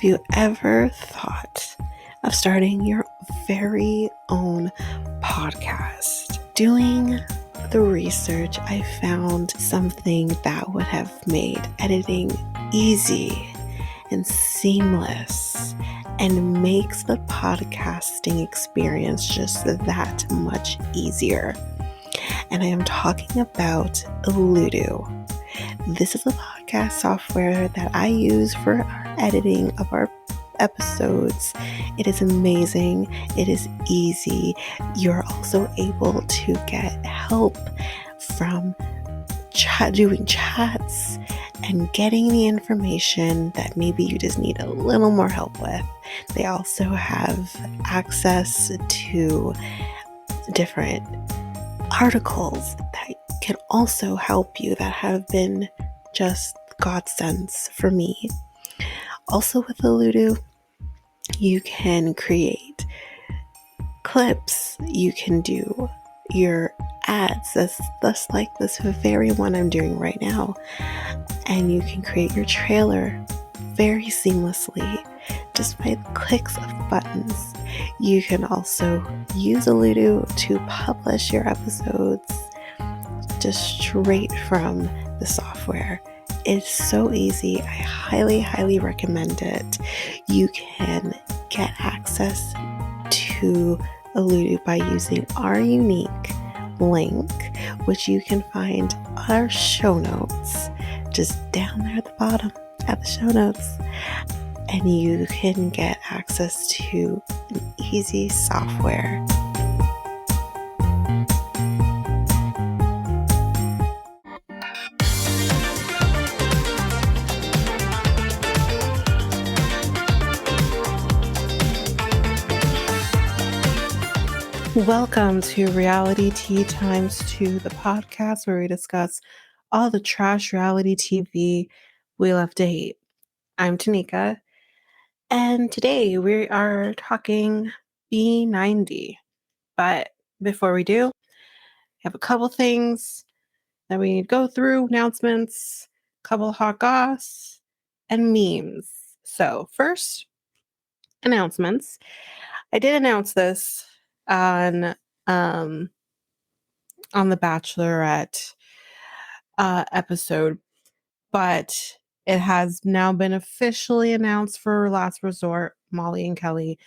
Have you ever thought of starting your very own podcast? Doing the research, I found something that would have made editing easy and seamless and makes the podcasting experience just that much easier. And I am talking about Ludo. This is a podcast software that I use for our editing of our episodes. It is amazing. It is easy. You're also able to get help from doing chats and getting the information that maybe you just need a little more help with. They also have access to different articles that can also help you that have been just godsends for me. Also with Ludo, you can create clips. You can do your ads, just like this very one I'm doing right now. And you can create your trailer very seamlessly just by clicks of buttons. You can also use Ludo to publish your episodes just straight from the software. It's so easy. I highly recommend it. You can get access to Ludo by using our unique link, which you can find on our show notes, just down there at the bottom at the show notes. And you can get access to an easy software. Welcome to Reality Tea Times 2, the podcast where we discuss all the trash reality TV we love to hate. I'm Tanika, and today we are talking B90. But before we do, I have a couple things that we need to go through, announcements, a couple of hot goss, and memes. So first, announcements. I did announce this on the Bachelorette episode, but it has now been officially announced for Last Resort, Molly and Kelly,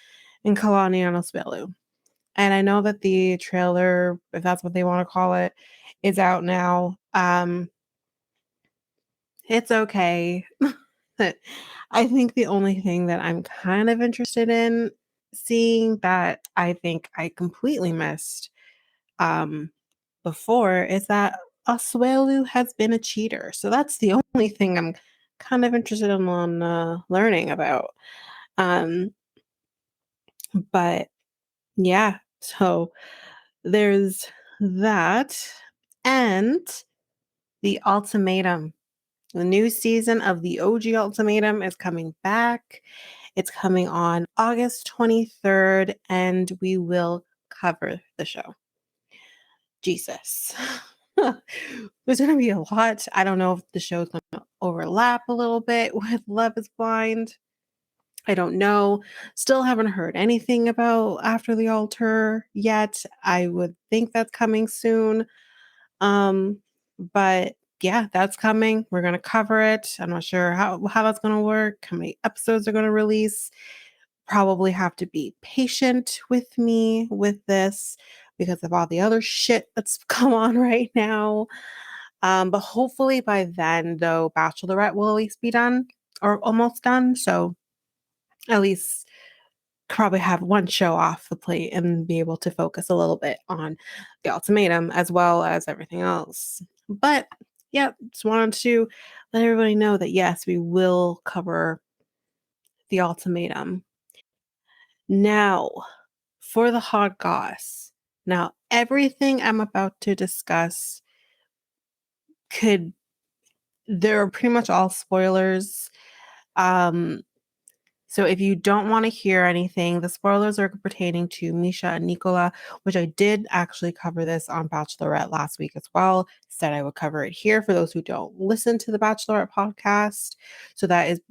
and Kalani and Osbelu. And I know that the trailer, if that's what they want to call it, is out now. It's okay. I think the only thing that I'm kind of interested in seeing that I think I completely missed before is that Asuelu has been a cheater. So that's the only thing I'm kind of interested in learning about. But yeah, so there's that. And the ultimatum. The new season of the OG Ultimatum is coming back. It's coming on August 23rd, and we will cover the show. Jesus. There's going to be a lot. I don't know if the show's going to overlap a little bit with Love is Blind. I don't know. Still haven't heard anything about After the Altar yet. I would think that's coming soon. But yeah, that's coming. We're going to cover it. I'm not sure how that's going to work, how many episodes are going to release. Probably have to be patient with me with this because of all the other shit that's come on right now. But hopefully by then, though, Bachelorette will at least be done or almost done. So at least probably have one show off the plate and be able to focus a little bit on the ultimatum as well as everything else. But yeah, just wanted to let everybody know that yes, we will cover the ultimatum. Now, for the hot goss. Now, everything I'm about to discuss they're pretty much all spoilers. So if you don't want to hear anything, the spoilers are pertaining to Meisha and Nicola, which I did actually cover this on Bachelorette last week as well. Said I would cover it here for those who don't listen to the Bachelorette podcast. So that is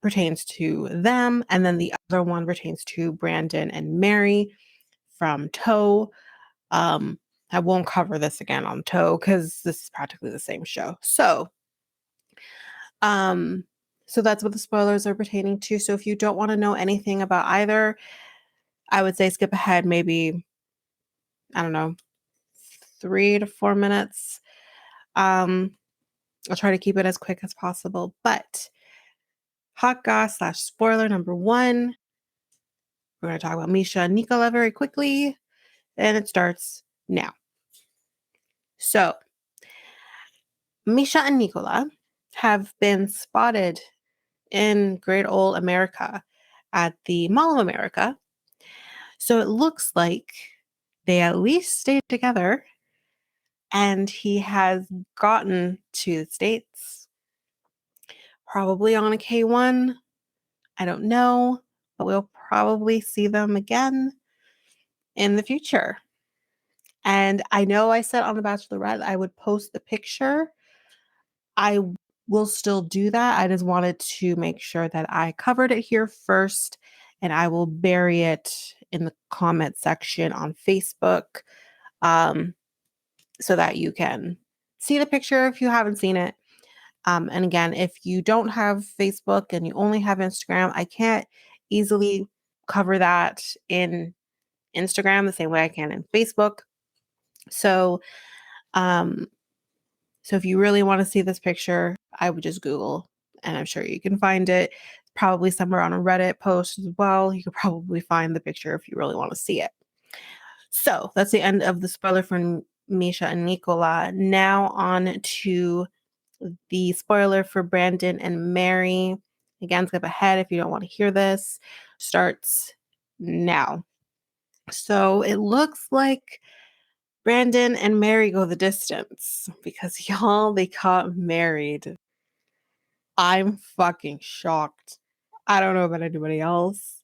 pertains to them, and then the other one pertains to Brandon and Mary from Toe. I won't cover this again on Toe because this is practically the same show. So that's what the spoilers are pertaining to. So if you don't want to know anything about either, I would say skip ahead maybe, I don't know, 3 to 4 minutes. I'll try to keep it as quick as possible. But hot goss / spoiler number 1, we're going to talk about Meisha and Nicola very quickly, and it starts now. So Meisha and Nicola have been spotted in Great Old America at the Mall of America. So it looks like they at least stayed together, and he has gotten to the States, probably on a K1. I don't know, but we'll probably see them again in the future. And I know I said on The Bachelorette I would post the picture. I will still do that. I just wanted to make sure that I covered it here first, and I will bury it in the comment section on Facebook, so that you can see the picture if you haven't seen it. And again, if you don't have Facebook and you only have Instagram, I can't easily cover that in Instagram the same way I can in Facebook. So, so if you really want to see this picture, I would just Google, and I'm sure you can find it. Probably somewhere on a Reddit post as well. You could probably find the picture if you really want to see it. So that's the end of the spoiler for Meisha and Nicola. Now on to the spoiler for Brandon and Mary. Again, skip ahead if you don't want to hear this. Starts now. So it looks like Brandon and Mary go the distance because y'all, they got married. I'm fucking shocked. I don't know about anybody else.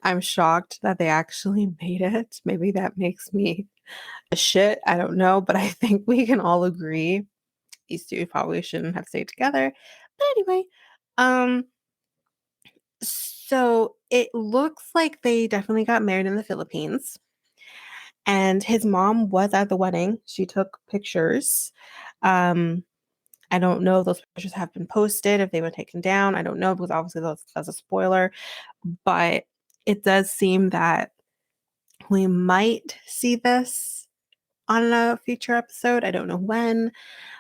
I'm shocked that they actually made it. Maybe that makes me a shit. I don't know, but I think we can all agree these two probably shouldn't have stayed together. But anyway, so it looks like they definitely got married in the Philippines. And his mom was at the wedding. She took pictures. I don't know if those pictures have been posted, if they were taken down. I don't know because obviously that's a spoiler. But it does seem that we might see this on a future episode. I don't know when.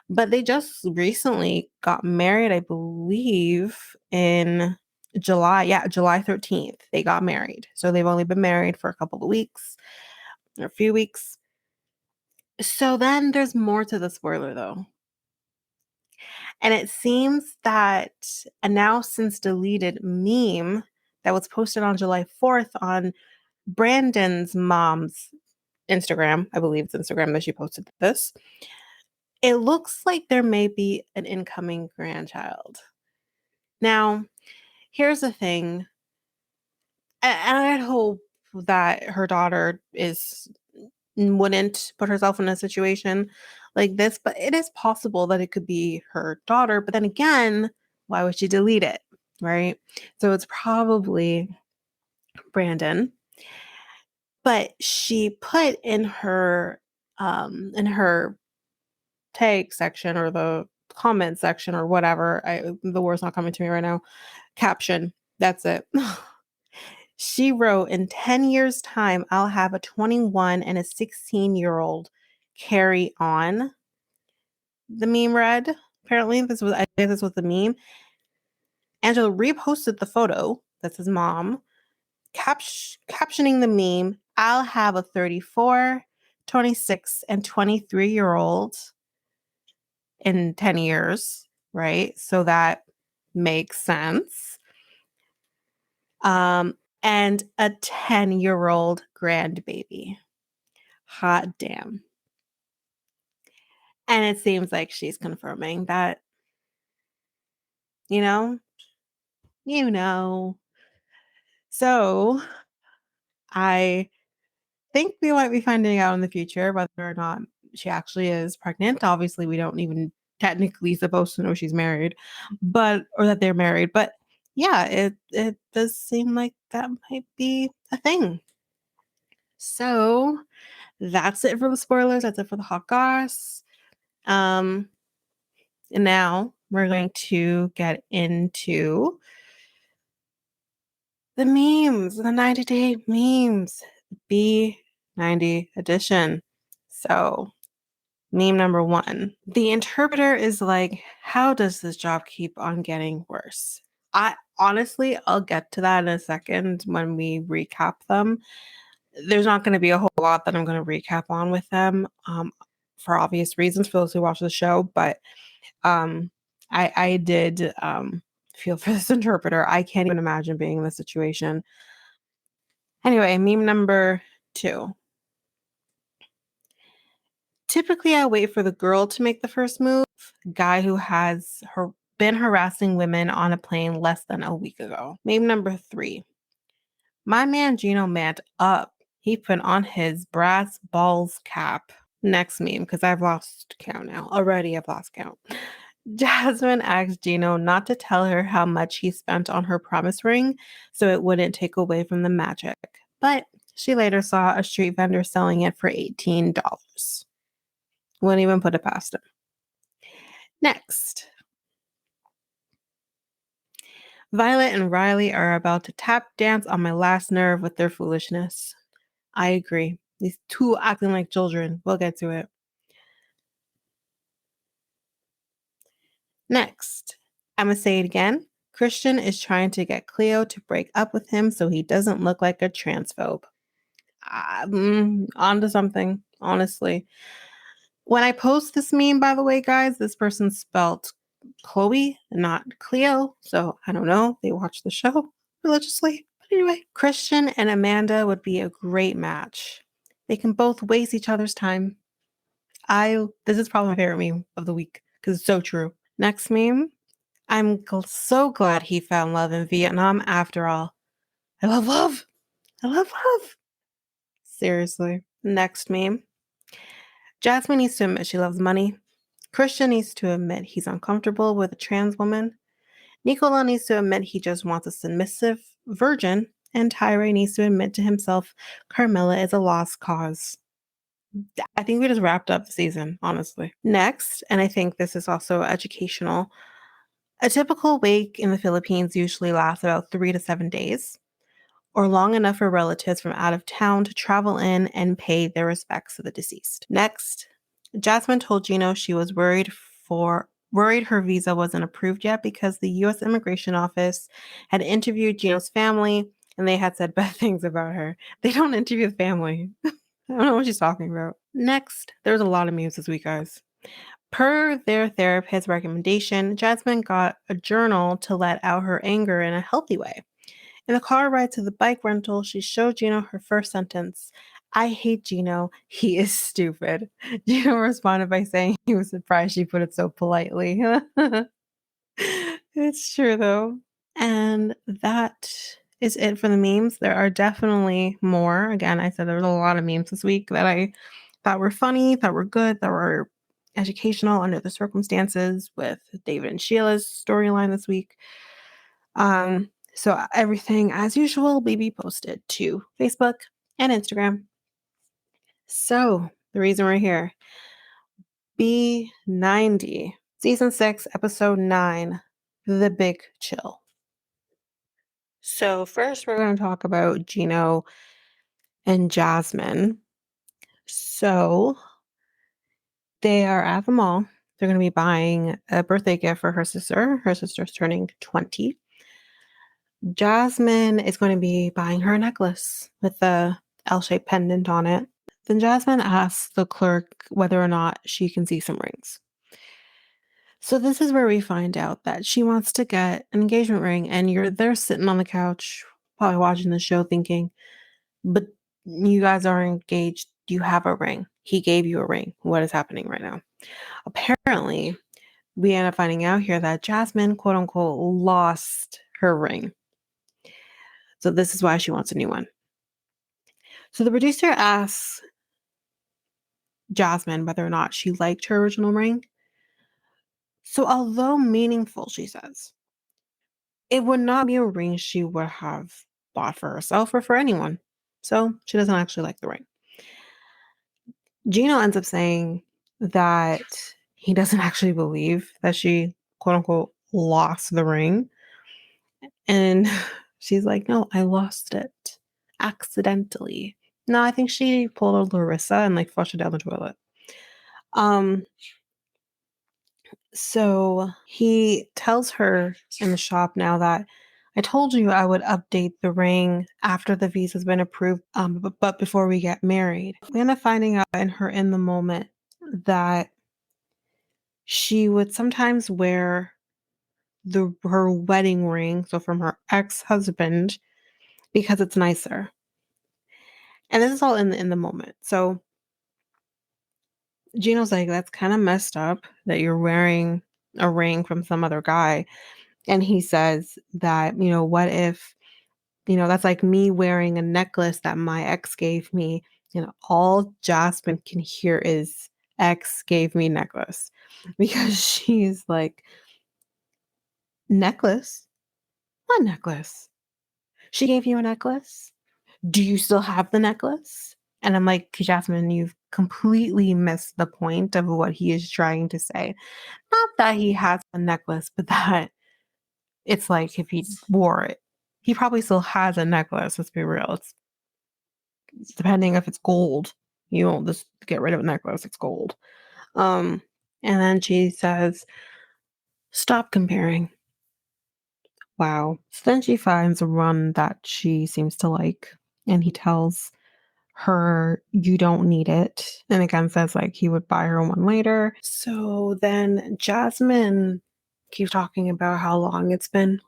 But they just recently got married, I believe, in July. Yeah, July 13th. They got married. So they've only been married for a couple of weeks or a few weeks. So then there's more to the spoiler, though. And it seems that a now since deleted meme that was posted on July 4th on Brandon's mom's Instagram, I believe it's Instagram that she posted this, it looks like there may be an incoming grandchild. Now, here's the thing, and I hope that her daughter wouldn't put herself in a situation like this, but it is possible that it could be her daughter. But then again, why would she delete it, right? So it's probably Brandon. But she put in her tag section or the comment section or whatever. The word's not coming to me right now. Caption. That's it. She wrote, "In 10 years' time, I'll have a 21 and a 16-year-old carry on." The meme read. Apparently, I think this was the meme. Angela reposted the photo. That's his mom. Captioning the meme, "I'll have a 34, 26, and 23-year-old in 10 years, right? So that makes sense. And a 10-year-old grandbaby. Hot damn. And it seems like she's confirming that, you know. So I think we might be finding out in the future whether or not she actually is pregnant. Obviously, we don't even technically supposed to know she's married, or that they're married. But yeah, it does seem like that might be a thing. So that's it for the spoilers. That's it for the hot goss. And now we're going to get into the memes, the 90-day memes, B90 edition. So, meme number one. The interpreter is like, how does this job keep on getting worse? I'll get to that in a second when we recap them. There's not going to be a whole lot that I'm going to recap on with them, for obvious reasons for those who watch the show. But I did feel for this interpreter. I can't even imagine being in this situation. Anyway, meme number two. Typically, I wait for the girl to make the first move. Guy who has been harassing women on a plane less than a week ago. Meme number three. My man Gino manned up. He put on his brass balls cap. Next meme, because I've lost count now. Already I've lost count. Jasmine asked Gino not to tell her how much he spent on her promise ring so it wouldn't take away from the magic. But she later saw a street vendor selling it for $18. Wouldn't even put it past him. Next. Violet and Riley are about to tap dance on my last nerve with their foolishness. I agree. These two acting like children. We'll get to it. Next. I'm going to say it again. Christian is trying to get Cleo to break up with him so he doesn't look like a transphobe. Onto something, honestly. When I post this meme, by the way, guys, this person spelled Chloe, not Cleo. So I don't know. They watch the show religiously. But anyway, Christian and Amanda would be a great match. They can both waste each other's time. This is probably my favorite meme of the week because it's so true. Next meme. I'm so glad he found love in Vietnam after all. I love love. I love love. Seriously. Next meme. Jasmine needs to admit she loves money. Christian needs to admit he's uncomfortable with a trans woman. Nicola needs to admit he just wants a submissive virgin. And Tyre needs to admit to himself Carmela is a lost cause. I think we just wrapped up the season, honestly. Next, and I think this is also educational, a typical wake in the Philippines usually lasts about 3 to 7 days, or long enough for relatives from out of town to travel in and pay their respects to the deceased. Next, Jasmine told Gino she was worried her visa wasn't approved yet because the U.S. Immigration Office had interviewed Gino's family and they had said bad things about her. They don't interview the family. I don't know what she's talking about. Next, there's a lot of memes this week, guys. Per their therapist's recommendation, Jasmine got a journal to let out her anger in a healthy way. In the car ride to the bike rental, she showed Gino her first sentence. I hate Gino. He is stupid. Gino responded by saying he was surprised she put it so politely. It's true, though. And that is it for the memes. There are definitely more. Again, I said there was a lot of memes this week that I thought were funny, that were good, that were educational under the circumstances with David and Sheila's storyline this week. So everything, as usual, will be posted to Facebook and Instagram. So the reason we're here, B90, Season 6, Episode 9, The Big Chill. So first we're going to talk about Gino and Jasmine. So they are at the mall. They're going to be buying a birthday gift for her sister. Her sister's turning 20. Jasmine is going to be buying her a necklace with the L-shaped pendant on it. Then Jasmine asks the clerk whether or not she can see some rings. So this is where we find out that she wants to get an engagement ring, and you're there sitting on the couch, probably watching the show thinking, but you guys are engaged. You have a ring. He gave you a ring. What is happening right now? Apparently, we end up finding out here that Jasmine, quote unquote, lost her ring. So this is why she wants a new one. So the producer asks Jasmine whether or not she liked her original ring. So although meaningful, she says, it would not be a ring she would have bought for herself or for anyone. So she doesn't actually like the ring. Gino ends up saying that he doesn't actually believe that she, quote unquote, lost the ring. And she's like, no, I lost it accidentally. No, I think she pulled a Larissa and like flushed it down the toilet. Um, so he tells her in the shop now that I told you I would update the ring after the visa's been approved, but before we get married. We end up finding out in her in the moment that she would sometimes wear her wedding ring, so from her ex-husband, because it's nicer. And this is all in the moment. So Gino's like, that's kind of messed up that you're wearing a ring from some other guy. And he says that, what if, that's like me wearing a necklace that my ex gave me. All Jasmine can hear is ex gave me necklace because she's like, necklace? What necklace? She gave you a necklace? Do you still have the necklace? And I'm like, Jasmine, you've completely missed the point of what he is trying to say. Not that he has a necklace, but that it's like if he wore it, he probably still has a necklace. Let's be real. It's depending if it's gold. You won't just get rid of a necklace. It's gold. And then she says, stop comparing. Wow. So then she finds a run that she seems to like, and he tells her, you don't need it. And again says like he would buy her one later. So then Jasmine keeps talking about how long it's been.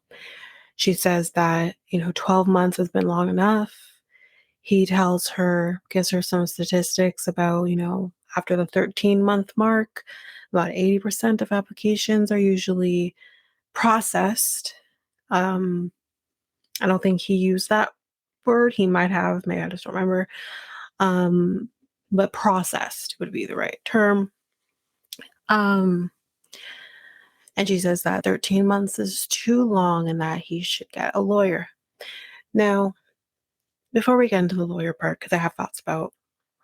She says that, 12 months has been long enough. He tells her, gives her some statistics about, after the 13-month mark, about 80% of applications are usually processed. I don't think he used that word. He might have, maybe I just don't remember. But processed would be the right term. And she says that 13 months is too long and that he should get a lawyer. Now, before we get into the lawyer part, because I have thoughts about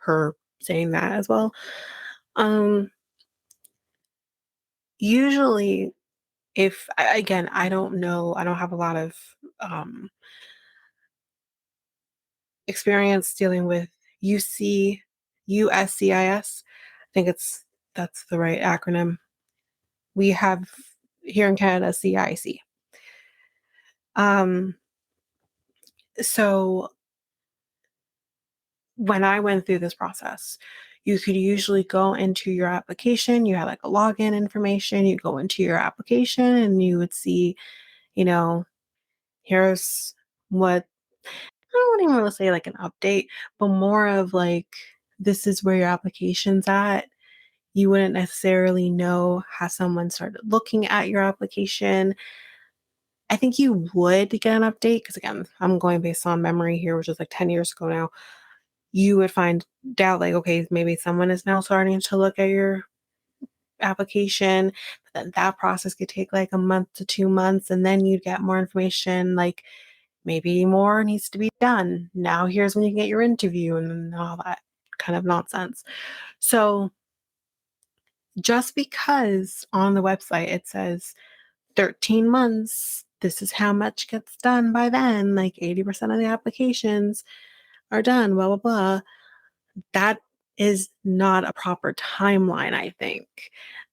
her saying that as well. Usually, if, again, I don't know, I don't have a lot of experience dealing with USCIS. I think that's the right acronym. We have here in Canada CIC. So when I went through this process, you could usually go into your application. You had like a login information. You go into your application and you would see, here's what, I don't even want to say like an update, but more of like, this is where your application's at. You wouldn't necessarily know how someone started looking at your application. I think you would get an update because, again, I'm going based on memory here, which is like 10 years ago now. You would find out like, okay, maybe someone is now starting to look at your application. But then that process could take like a month to 2 months, and then you'd get more information like maybe more needs to be done. Now here's when you can get your interview and all that kind of nonsense. So just because on the website it says 13 months, this is how much gets done by then, like 80% of the applications are done, blah, blah, blah. That is not a proper timeline, I think.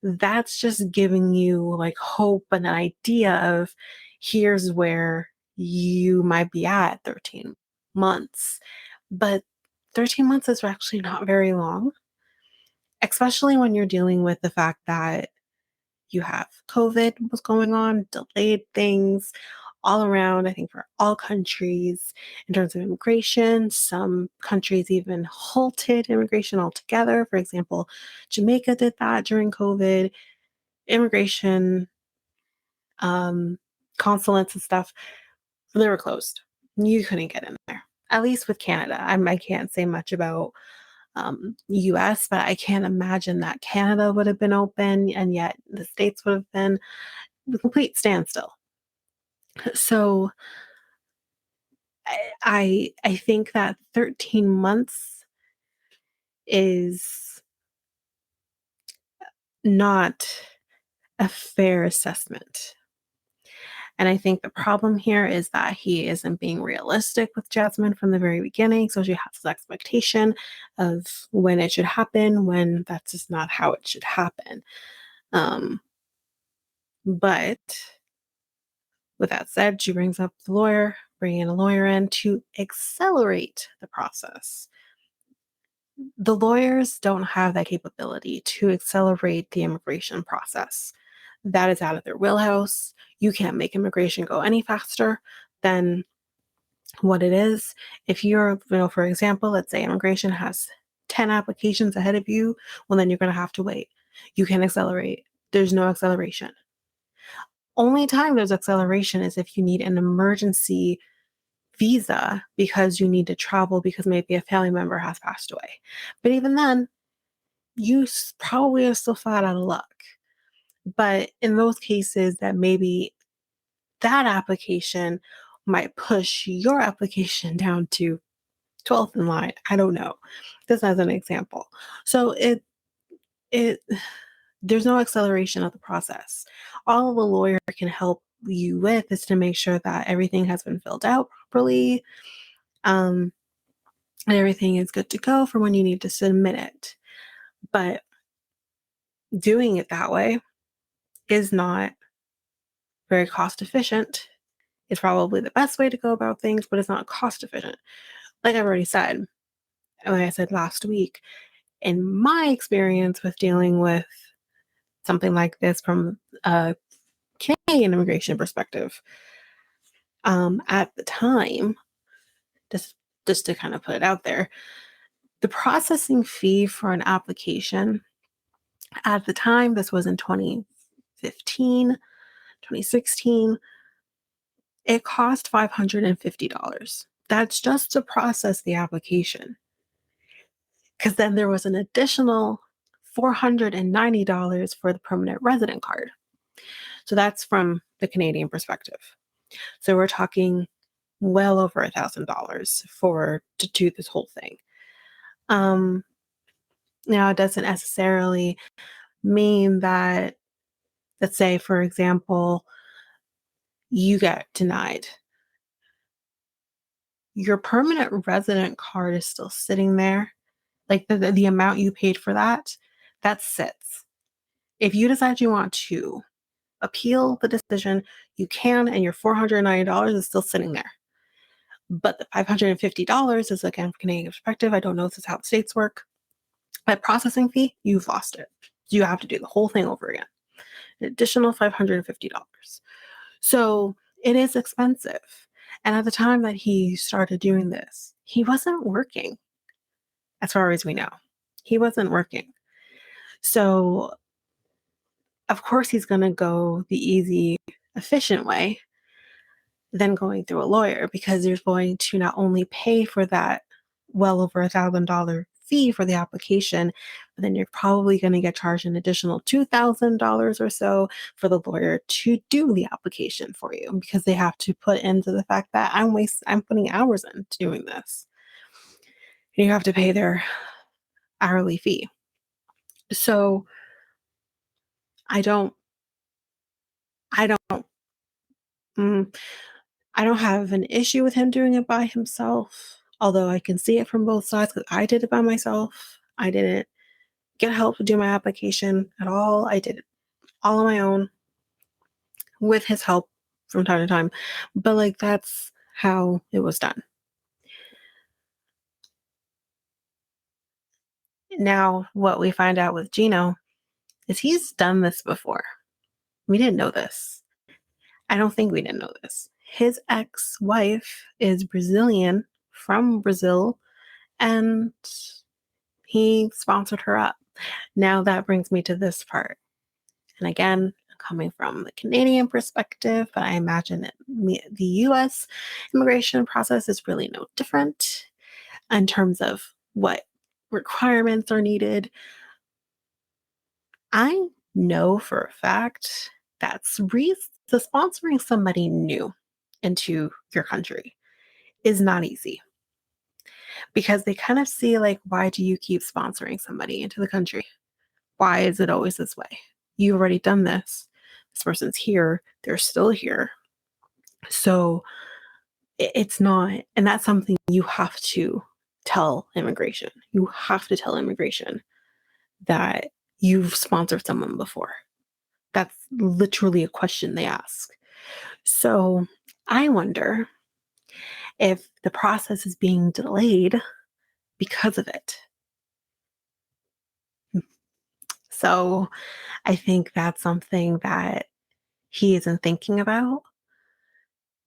That's just giving you like hope and an idea of here's where you might be at 13 months. But 13 months is actually not very long, especially when you're dealing with the fact that you have COVID was going on, delayed things all around, I think for all countries in terms of immigration. Some countries even halted immigration altogether. For example, Jamaica did that during COVID. Immigration, consulates and stuff, they were closed. You couldn't get in there. At least with Canada. I can't say much about US, but I can't imagine that Canada would have been open and yet the States would have been the complete standstill. So I think that 13 months is not a fair assessment. And I think the problem here is that he isn't being realistic with Jasmine from the very beginning. So she has this expectation of when it should happen, when that's just not how it should happen. But with that said, she brings up the lawyer, bringing a lawyer in to accelerate the process. The lawyers don't have that capability to accelerate the immigration process. That is out of their wheelhouse. You can't make immigration go any faster than what it is. If you're, for example, let's say immigration has 10 applications ahead of you, well, then you're going to have to wait. You can't accelerate. There's no acceleration. Only time there's acceleration is if you need an emergency visa because you need to travel because maybe a family member has passed away. But even then, you probably are still flat out of luck. But in those cases that maybe that application might push your application down to 12th in line. I don't know. This as an example. So it there's no acceleration of the process. All the lawyer can help you with is to make sure that everything has been filled out properly, and everything is good to go for when you need to submit it. But doing it that way is not very cost efficient. It's probably the best way to go about things, but it's not cost efficient. Like I've already said, like I said last week, in my experience with dealing with something like this from a Canadian immigration perspective, at the time, just to kind of put it out there, the processing fee for an application at the time, this was in 2015, 2016, it cost $550. That's just to process the application. Because then there was an additional $490 for the permanent resident card. So that's from the Canadian perspective. So we're talking well over $1,000 to do this whole thing. Now it doesn't necessarily mean that, let's say, for example, you get denied. Your permanent resident card is still sitting there. Like the amount you paid for that sits. If you decide you want to appeal the decision, you can, and your $490 is still sitting there. But the $550 is, again, from Canadian perspective. I don't know if this is how the states work. That processing fee, you've lost it. You have to do the whole thing over again. An additional $550. So it is expensive. And at the time that he started doing this, he wasn't working, as far as we know. He wasn't working. So, of course, he's going to go the easy, efficient way than going through a lawyer, because you're going to not only pay for that well over $1,000 fee for the application, but then you're probably going to get charged an additional $2,000 or so for the lawyer to do the application for you, because they have to put into the fact that I'm putting hours into doing this. And you have to pay their hourly fee. So I don't mm, I don't have an issue with him doing it by himself, although I can see it from both sides, because I did it by myself. I didn't get help to do my application at all. I did it all on my own with his help from time to time. But that's how it was done. Now, what we find out with Gino is he's done this before. We didn't know this. I don't think we didn't know this. His ex-wife is Brazilian, from Brazil, and he sponsored her up. Now that brings me to this part. And again, coming from the Canadian perspective, but I imagine that the US immigration process is really no different in terms of what requirements are needed. I know for a fact that the sponsoring somebody new into your country is not easy, because they kind of see like, why do you keep sponsoring somebody into the country? Why is it always this way? You've already done this. This person's here. They're still here. So it's not, and that's something you have to tell immigration. You have to tell immigration that you've sponsored someone before. That's literally a question they ask. So I wonder if the process is being delayed because of it. So I think that's something that he isn't thinking about.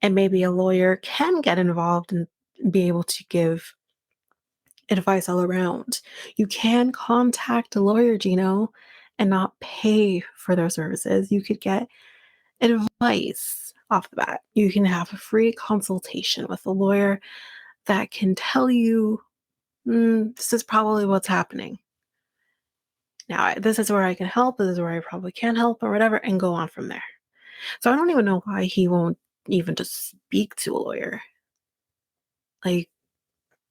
And maybe a lawyer can get involved and be able to give advice all around. You can contact a lawyer, Gino, and not pay for their services. You could get advice off the bat. You can have a free consultation with a lawyer that can tell you, this is probably what's happening. Now, this is where I can help. This is where I probably can't help, or whatever, and go on from there. So I don't even know why he won't even just speak to a lawyer. Like,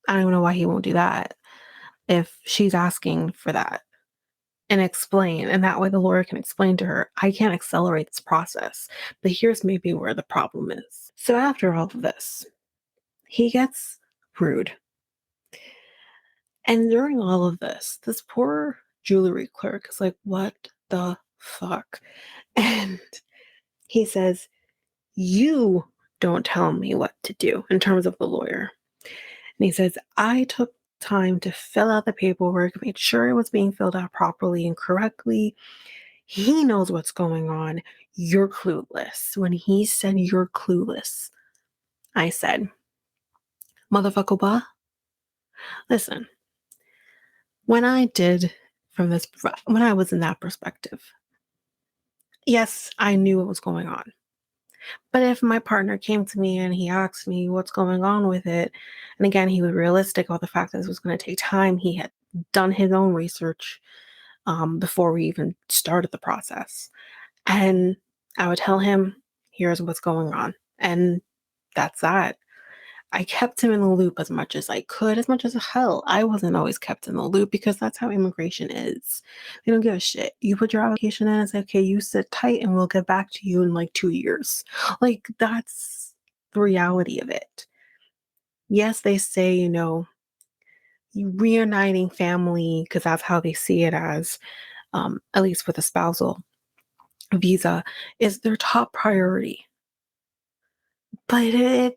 I don't even know why he won't do that if she's asking for that, and explain. And that way the lawyer can explain to her, I can't accelerate this process, but here's maybe where the problem is. So after all of this, he gets rude. And during all of this poor jewelry clerk is like, what the fuck? And he says, you don't tell me what to do, in terms of the lawyer. And he says, I took time to fill out the paperwork, made sure it was being filled out properly and correctly. He knows what's going on. You're clueless. When he said you're clueless, I said, motherfucker, bah. Listen, when I was in that perspective, yes, I knew what was going on. But if my partner came to me and he asked me what's going on with it, and again, he was realistic about the fact that this was going to take time, he had done his own research before we even started the process. And I would tell him, here's what's going on. And that's that. I kept him in the loop as much as I could, as much as hell. I wasn't always kept in the loop, because that's how immigration is. They don't give a shit. You put your application in and say, okay, you sit tight and we'll get back to you in like 2 years. Like, that's the reality of it. Yes, they say, reuniting family, because that's how they see it as, at least with a spousal visa, is their top priority. But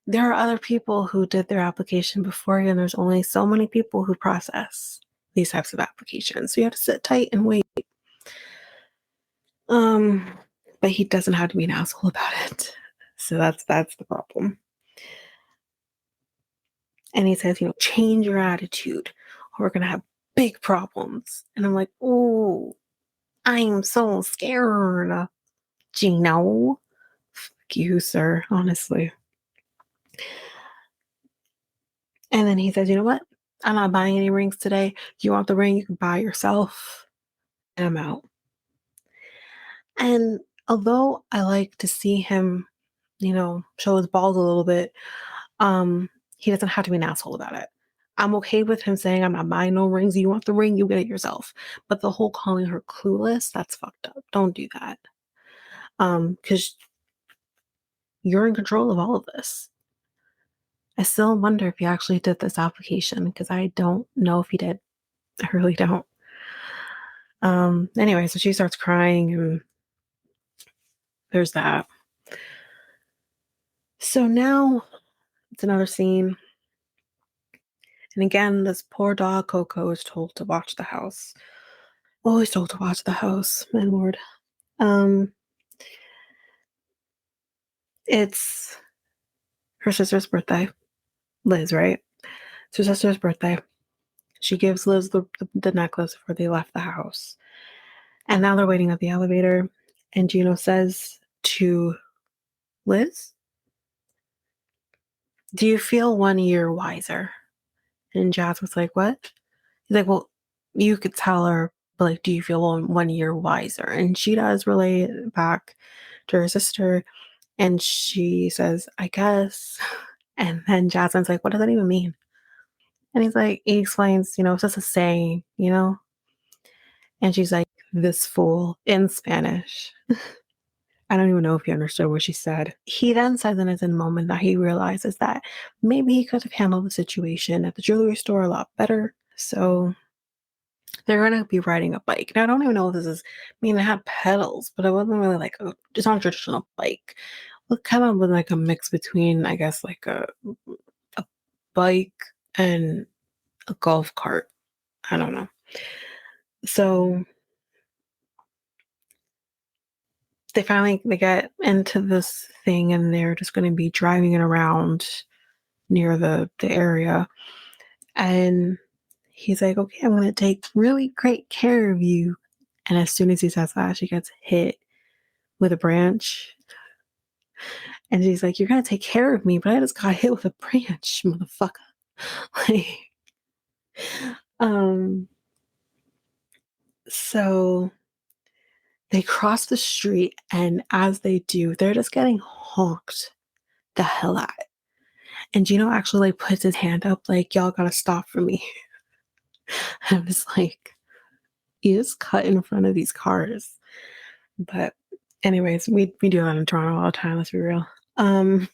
there are other people who did their application before you, and there's only so many people who process these types of applications. So you have to sit tight and wait. But he doesn't have to be an asshole about it. So that's the problem. And he says, change your attitude, or we're gonna have big problems. And I'm like, oh, I'm so scared. Gino. Fuck you, sir, honestly. And then he says, you know what? I'm not buying any rings today. You want the ring, you can buy yourself. And I'm out. And although I like to see him, show his balls a little bit, he doesn't have to be an asshole about it. I'm okay with him saying, I'm not buying no rings. You want the ring, you get it yourself. But the whole calling her clueless, that's fucked up. Don't do that. Because you're in control of all of this. I still wonder if he actually did this application, because I don't know if he did. I really don't. Anyway, so she starts crying, and there's that. So now it's another scene. And again, this poor dog Coco is told to watch the house. Always told to watch the house, my lord. It's her sister's birthday. Liz, right? It's her sister's birthday. She gives Liz the necklace before they left the house. And now they're waiting at the elevator. And Gino says to Liz, do you feel 1 year wiser? And Jasmine's like, what? He's like, well, you could tell her, but like, do you feel 1 year wiser? And she does relay it back to her sister. And she says, I guess. And then Jasmine's like, what does that even mean? And he explains, it's just a saying, And she's like, this fool in Spanish. I don't even know if he understood what she said. He then says in his moment that he realizes that maybe he could have handled the situation at the jewelry store a lot better. So they're going to be riding a bike. Now, I don't even know if it had pedals, but it wasn't really like just not a traditional bike. It kind of was like a mix between, I guess, like a bike and a golf cart. I don't know. So they get into this thing and they're just going to be driving it around near the area. And he's like, okay, I'm going to take really great care of you. And as soon as he says that, she gets hit with a branch. And she's like, you're going to take care of me, but I just got hit with a branch, motherfucker. Like, so they cross the street, and as they do, they're just getting honked the hell at. And Gino actually puts his hand up like, y'all gotta stop for me. And I'm just like, you just cut in front of these cars. But anyways, we do that in Toronto all the time, let's be real. So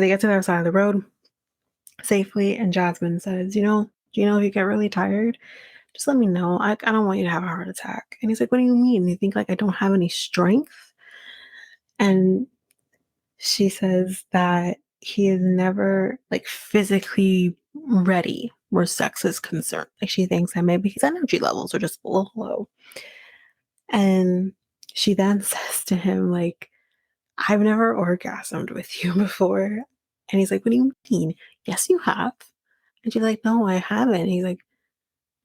they get to the other side of the road safely, and Jasmine says, Gino, if you get really tired, just let me know. I don't want you to have a heart attack. And he's like, what do you mean? You think like I don't have any strength? And she says that he is never like physically ready where sex is concerned. Like she thinks that maybe his energy levels are just a little low. And she then says to him, like, I've never orgasmed with you before. And he's like, what do you mean? Yes, you have. And she's like, no, I haven't. And he's like,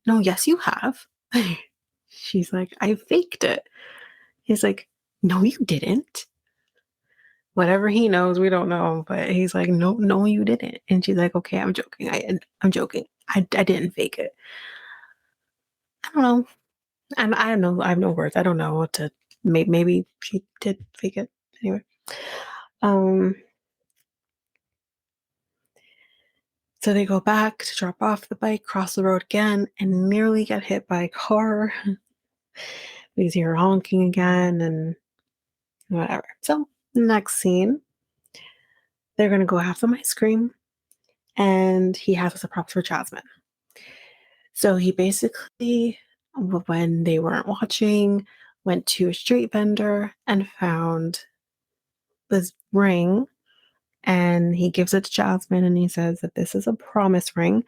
no, yes, you have. She's like, I faked it. He's like, no, you didn't. Whatever he knows, we don't know. But he's like, no, you didn't. And she's like, okay, I'm joking. I'm joking. I didn't fake it. I don't know. I don't know. I have no words. I don't know what to. Maybe she did fake it. Anyway. So they go back to drop off the bike, cross the road again, and nearly get hit by a car. We see her honking again and whatever. So next scene, they're gonna go have some ice cream, and he has a surprise for Jasmine. So he basically, when they weren't watching, went to a street vendor and found this ring, and he gives it to Jasmine, and he says that this is a promise ring.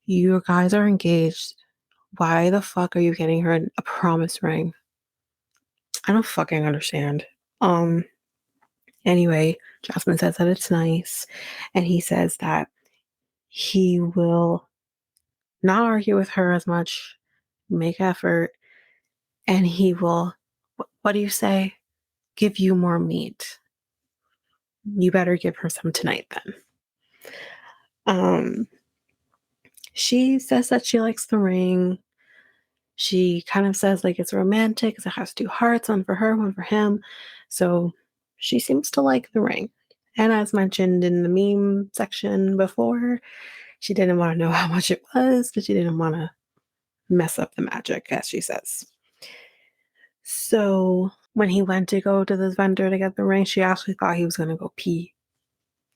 You guys are engaged. Why the fuck are you getting her a promise ring? I don't fucking understand. Anyway, Jasmine says that it's nice, and he says that he will not argue with her as much, make effort, and he will, what do you say? Give you more meat. You better give her some tonight then. She says that she likes the ring. She kind of says like it's romantic because it has two hearts, one for her, one for him. So she seems to like the ring. And as mentioned in the meme section before, she didn't want to know how much it was because she didn't want to mess up the magic, as she says. So when he went to go to this vendor to get the ring, she actually thought he was going to go pee.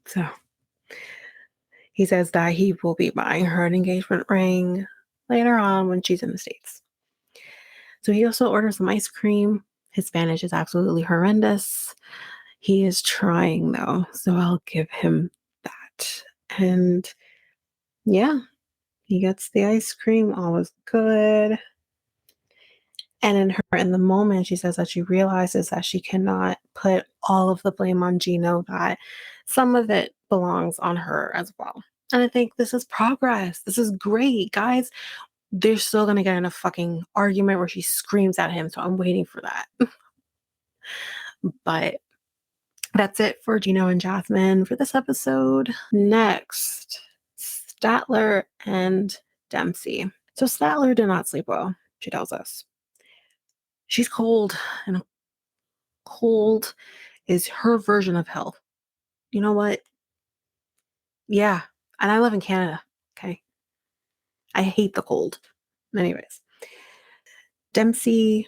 So he says that he will be buying her an engagement ring later on when she's in the States. So he also orders some ice cream. His Spanish is absolutely horrendous. He is trying though, so I'll give him that. And yeah, he gets the ice cream. All is good. And in the moment, she says that she realizes that she cannot put all of the blame on Gino, that some of it belongs on her as well. And I think this is progress. This is great, guys. They're still going to get in a fucking argument where she screams at him. So I'm waiting for that. But that's it for Gino and Jasmine for this episode. Next, Statler and Dempsey. So Statler did not sleep well, she tells us. She's cold, and cold is her version of hell. You know what? Yeah. And I live in Canada. Okay. I hate the cold. Anyways, Dempsey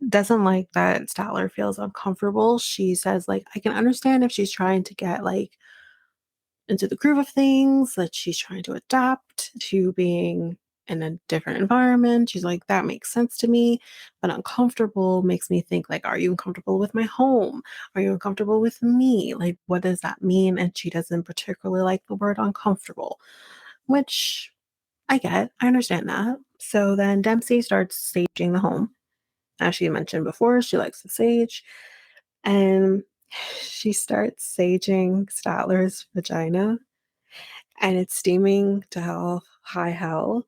doesn't like that Statler feels uncomfortable. She says, like, I can understand if she's trying to get like into the groove of things, that she's trying to adapt to being in a different environment. She's like, that makes sense to me, but uncomfortable makes me think like, are you uncomfortable with my home? Are you uncomfortable with me? Like, what does that mean? And she doesn't particularly like the word uncomfortable, which I get. I understand that. So then Dempsey starts saging the home. As she mentioned before, she likes to sage. And she starts saging Statler's vagina, and it's steaming to hell, high hell.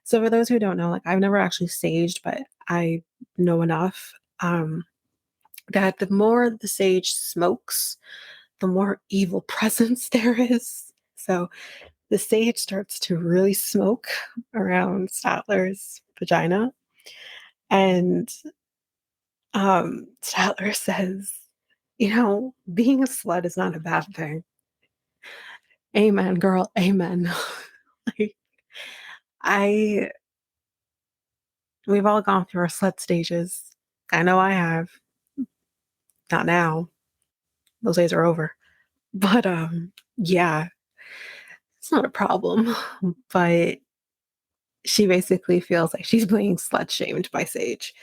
So for those who don't know, like I've never actually saged, but I know enough that the more the sage smokes, the more evil presence there is. So the sage starts to really smoke around Statler's vagina, and Statler says, being a slut is not a bad thing. Amen, girl. Amen. Like, I we've all gone through our slut stages. I know I have. Not now. Those days are over. But yeah, it's not a problem. But she basically feels like she's being slut shamed by Sage.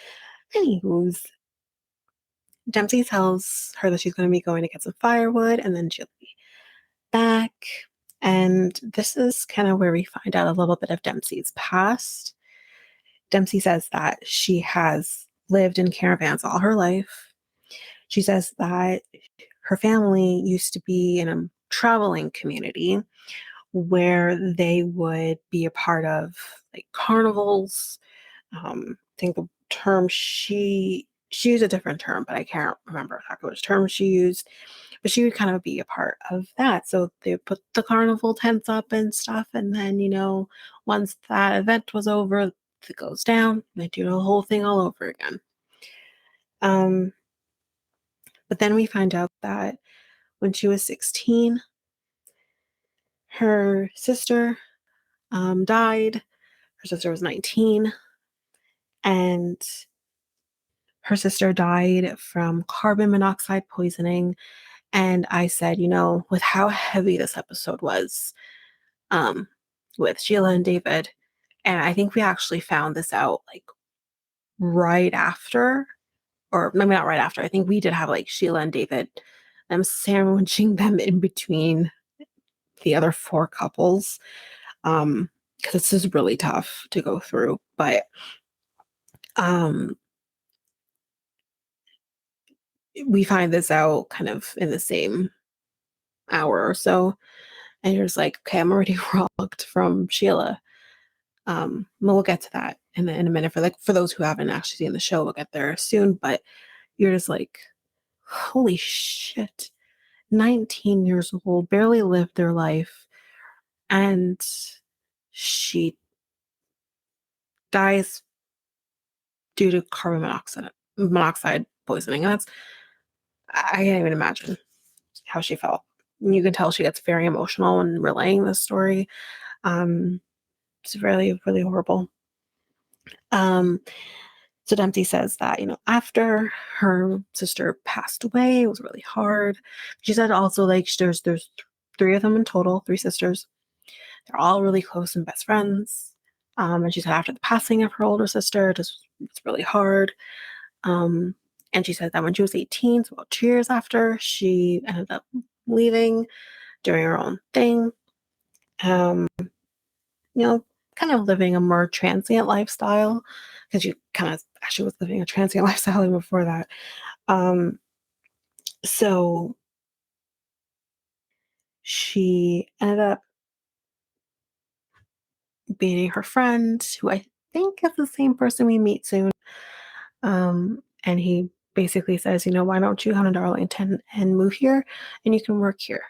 Anywho's, Dempsey tells her that she's going to be going to get some firewood and then she'll be back. And this is kind of where we find out a little bit of Dempsey's past. Dempsey says that she has lived in caravans all her life. She says that her family used to be in a traveling community where they would be a part of like carnivals. I think the term she used a different term, but I can't remember exactly which term she used. But she would kind of be a part of that. So they put the carnival tents up and stuff, and then once that event was over, it goes down. They do the whole thing all over again. But then we find out that when she was 16, her sister died. Her sister was 19, and her sister died from carbon monoxide poisoning. And I said, with how heavy this episode was, um, with Sheila and David, and I think we actually found this out like right after, or maybe not right after. I think we did have like Sheila and David. I'm sandwiching them in between the other four couples, because this is really tough to go through. But we find this out kind of in the same hour or so, and you're just like, okay, I'm already rocked from Sheila. We'll get to that in a minute. For those who haven't actually seen the show, we'll get there soon. But you're just like, holy shit, 19 years old, barely lived their life, and she dies due to carbon monoxide poisoning. And I can't even imagine how she felt. You can tell she gets very emotional when relaying this story. It's really, really horrible. So Dempsey says that, after her sister passed away, it was really hard. She said also, like, there's three of them in total, three sisters. They're all really close and best friends. And she said after the passing of her older sister, it's really hard. And she said that when she was 18, so about 2 years after, she ended up leaving, doing her own thing. Kind of living a more transient lifestyle, because she kind of actually was living a transient lifestyle even before that. So she ended up meeting her friend, who I think is the same person we meet soon. And he basically says, why don't you come to Darlington and move here and you can work here?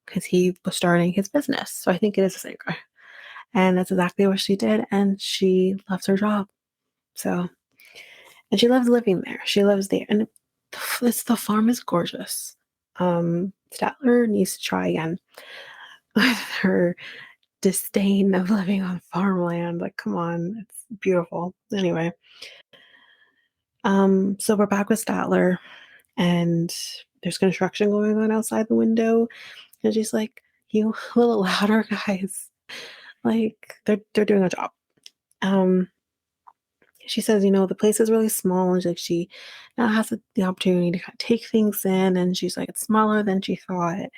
Because he was starting his business. So I think it is the same guy. And that's exactly what she did. And she left her job. So And she loves living there. She lives there. And the farm is gorgeous. Statler needs to try again with her disdain of living on farmland. Like, come on, it's beautiful. Anyway, so we're back with Statler, and there's construction going on outside the window, and she's like, "You a little louder, guys." Like, they're doing a job. She says, the place is really small, and she now has the opportunity to kind of take things in, and she's like, it's smaller than she thought.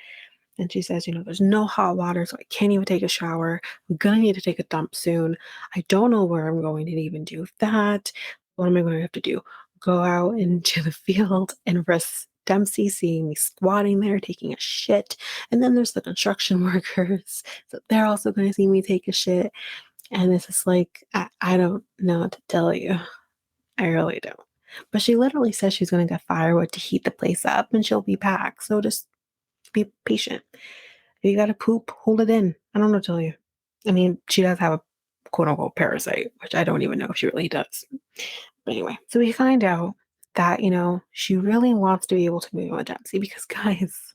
And she says, there's no hot water, so I can't even take a shower. I'm gonna need to take a dump soon. I don't know where I'm going to even do that. What am I going to have to do? Go out into the field and risk Dempsey seeing me squatting there taking a shit. And then there's the construction workers. So they're also going to see me take a shit. And it's just like, I don't know what to tell you. I really don't. But she literally says she's going to get firewood to heat the place up and she'll be back. So just be patient. If you got to poop, hold it in. I don't know what to tell you. I mean, she does have a quote unquote parasite, which I don't even know if she really does. But anyway, so we find out that, she really wants to be able to move on with Dempsey because, guys,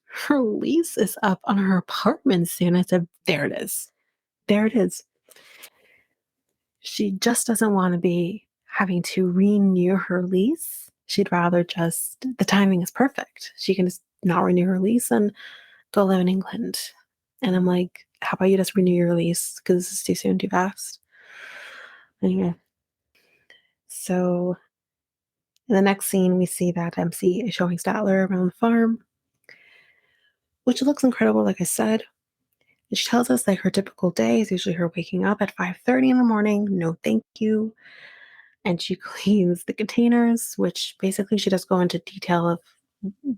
her lease is up on her apartment soon. I said, there it is. There it is. She just doesn't want to be having to renew her lease. She'd rather the timing is perfect. She can just not renew her lease and go live in England. And I'm like, how about you just renew your lease? Because this is too soon, too fast. Anyway. So in the next scene, we see that Dempsey is showing Statler around the farm, which looks incredible, like I said. And she tells us like her typical day is usually her waking up at 5:30 in the morning. No, thank you. And she cleans the containers, which basically she does go into detail of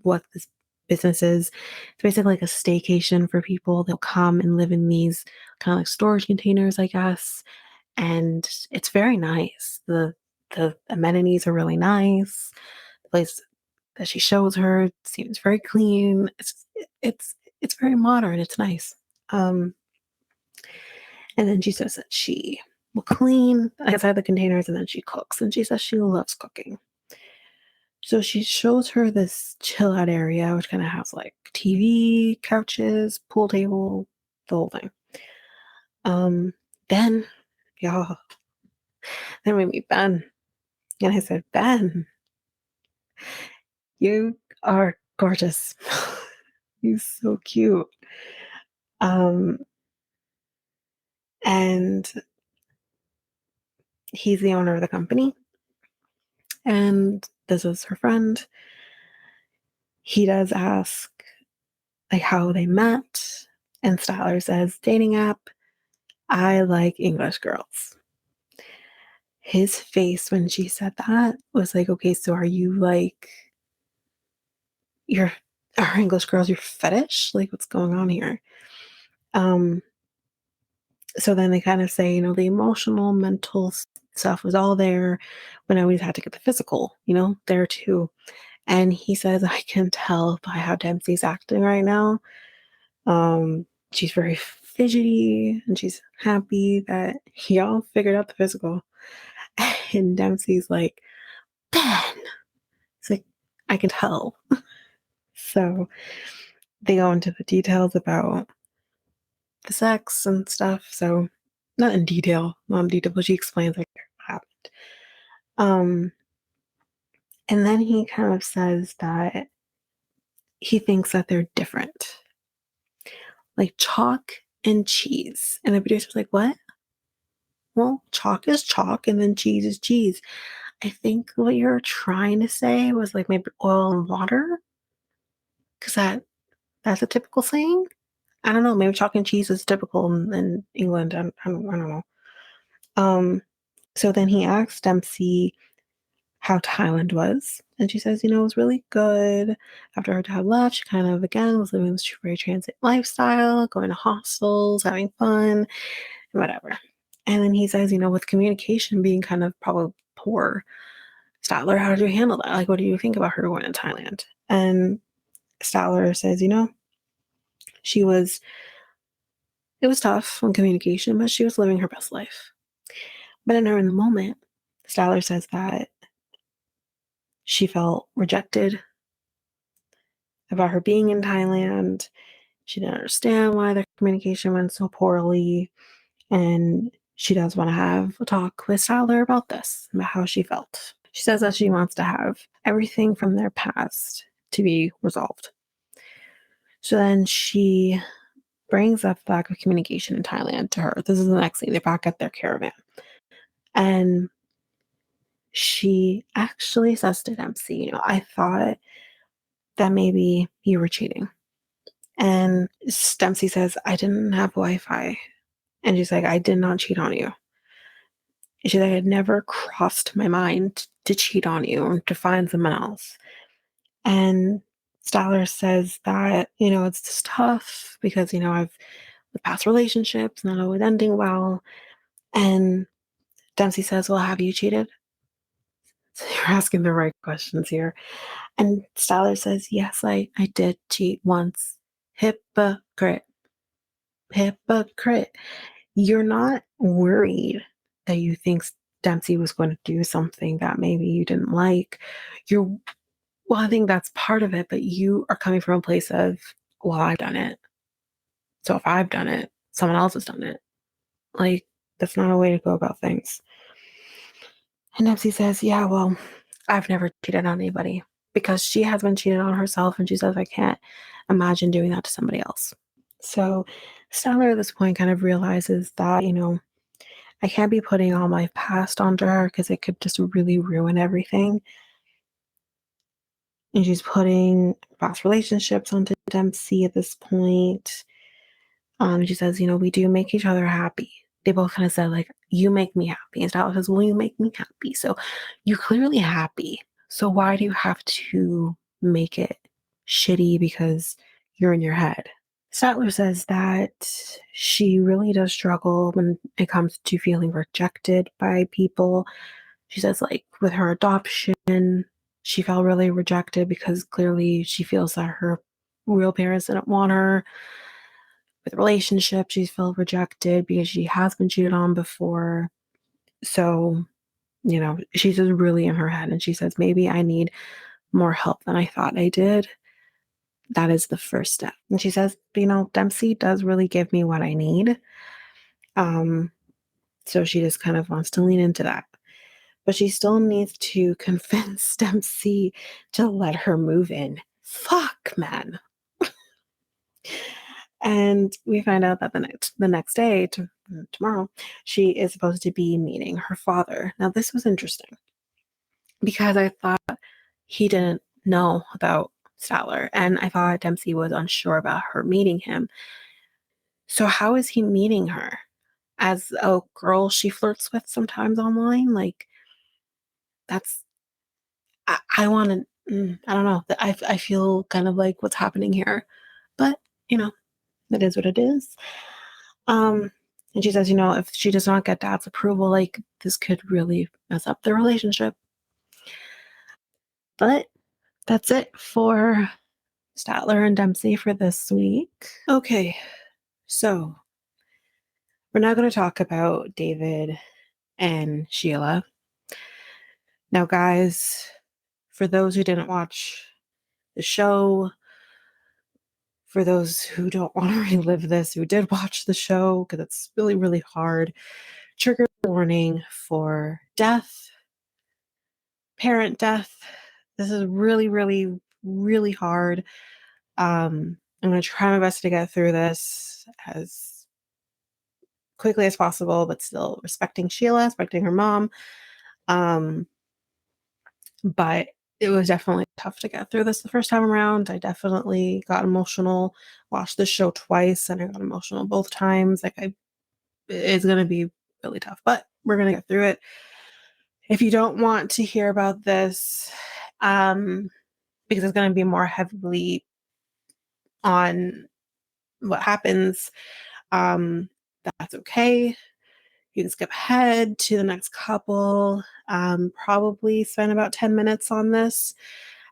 what this business is. It's basically like a staycation for people. They'll come and live in these kind of like storage containers, I guess. And it's very nice. The amenities are really nice. The place that she shows her seems very clean. It's very modern. It's nice. And then she says that she will clean outside the containers and then she cooks. And she says she loves cooking. So she shows her this chill out area, which kind of has like TV, couches, pool table, the whole thing. Then, y'all, then we meet Ben. And I said, Ben, you are gorgeous. He's so cute. And he's the owner of the company. And this is her friend. He does ask like how they met. And Statler says, dating app. I like English girls. His face when she said that was like, okay, so are you like, are English girls your fetish? Like, what's going on here? So then they kind of say, the emotional, mental stuff was all there, but I always had to get the physical, there too. And he says, I can tell by how Dempsey's acting right now. She's very fidgety and she's happy that y'all figured out the physical. And Dempsey's like, Ben. It's like, I can tell. So they go into the details about the sex and stuff. So not in detail, but she explains like what happened. And then he kind of says that he thinks that they're different. Like chalk and cheese. And the producer's like, what? Well, chalk is chalk and then cheese is cheese. I think what you're trying to say was like maybe oil and water. Because that's a typical saying. I don't know. Maybe chalk and cheese is typical in England. I don't know. So then he asks Dempsey how Thailand was. And she says, it was really good. After her dad left, she kind of, again, was living this very transit lifestyle, going to hostels, having fun, whatever. And then he says, with communication being kind of probably poor, Statler, how did you handle that? Like, what do you think about her going to Thailand? And Statler says, it was tough on communication, but she was living her best life. But in the moment, Statler says that she felt rejected about her being in Thailand. She didn't understand why the communication went so poorly. And she does want to have a talk with Statler about this, about how she felt. She says that she wants to have everything from their past to be resolved. So then she brings up the lack of communication in Thailand to her. This is the next thing. They're back at their caravan. And she actually says to Dempsey, I thought that maybe you were cheating. And Dempsey says, I didn't have Wi-Fi. And she's like, I did not cheat on you. And she's like, it never crossed my mind to cheat on you or to find someone else. And Statler says that, it's just tough because, I've with past relationships not always ending well. And Dempsey says, well, have you cheated? So you're asking the right questions here. And Statler says, yes, I did cheat once. Hypocrite. Hypocrite. You're not worried that you think Dempsey was going to do something that maybe you didn't like. Well, I think that's part of it, but you are coming from a place of, well, I've done it. So if I've done it, someone else has done it. Like, that's not a way to go about things. And Dempsey says, yeah, well, I've never cheated on anybody because she has been cheated on herself. And she says, I can't imagine doing that to somebody else. So Statler at this point kind of realizes that, I can't be putting all my past onto her because it could just really ruin everything. And she's putting past relationships onto Dempsey at this point. She says, we do make each other happy. They both kind of said, like, you make me happy. And Statler says, well, you make me happy. So you're clearly happy. So why do you have to make it shitty because you're in your head? Statler says that she really does struggle when it comes to feeling rejected by people. She says, like, with her adoption, she felt really rejected because clearly she feels that her real parents didn't want her. With relationships, she felt rejected because she has been cheated on before. So, she's just really in her head. And she says, maybe I need more help than I thought I did. That is the first step. And she says, Dempsey does really give me what I need. So she just kind of wants to lean into that. But she still needs to convince Dempsey to let her move in. Fuck, man. And we find out that the next day, tomorrow, she is supposed to be meeting her father. Now, this was interesting because I thought he didn't know about Statler, and I thought Dempsey was unsure about her meeting him. So how is he meeting her? As a girl she flirts with sometimes online? Like, that's, I want to, I don't know. I feel kind of like what's happening here. But, it is what it is. And she says, if she does not get dad's approval, like, this could really mess up their relationship. But that's it for Statler and Dempsey for this week. Okay, so we're now going to talk about David and Sheila. Now, guys, for those who didn't watch the show, for those who don't want to relive this, who did watch the show, because it's really, really hard, trigger warning for death, parent death. This is really, really, really hard. I'm going to try my best to get through this as quickly as possible, but still respecting Sheila, respecting her mom. But it was definitely tough to get through this the first time around. I definitely got emotional, watched the show twice, and I got emotional both times. It's going to be really tough, but we're going to get through it. If you don't want to hear about this, because it's going to be more heavily on what happens, that's okay. You can skip ahead to the next couple. Probably spend about 10 minutes on this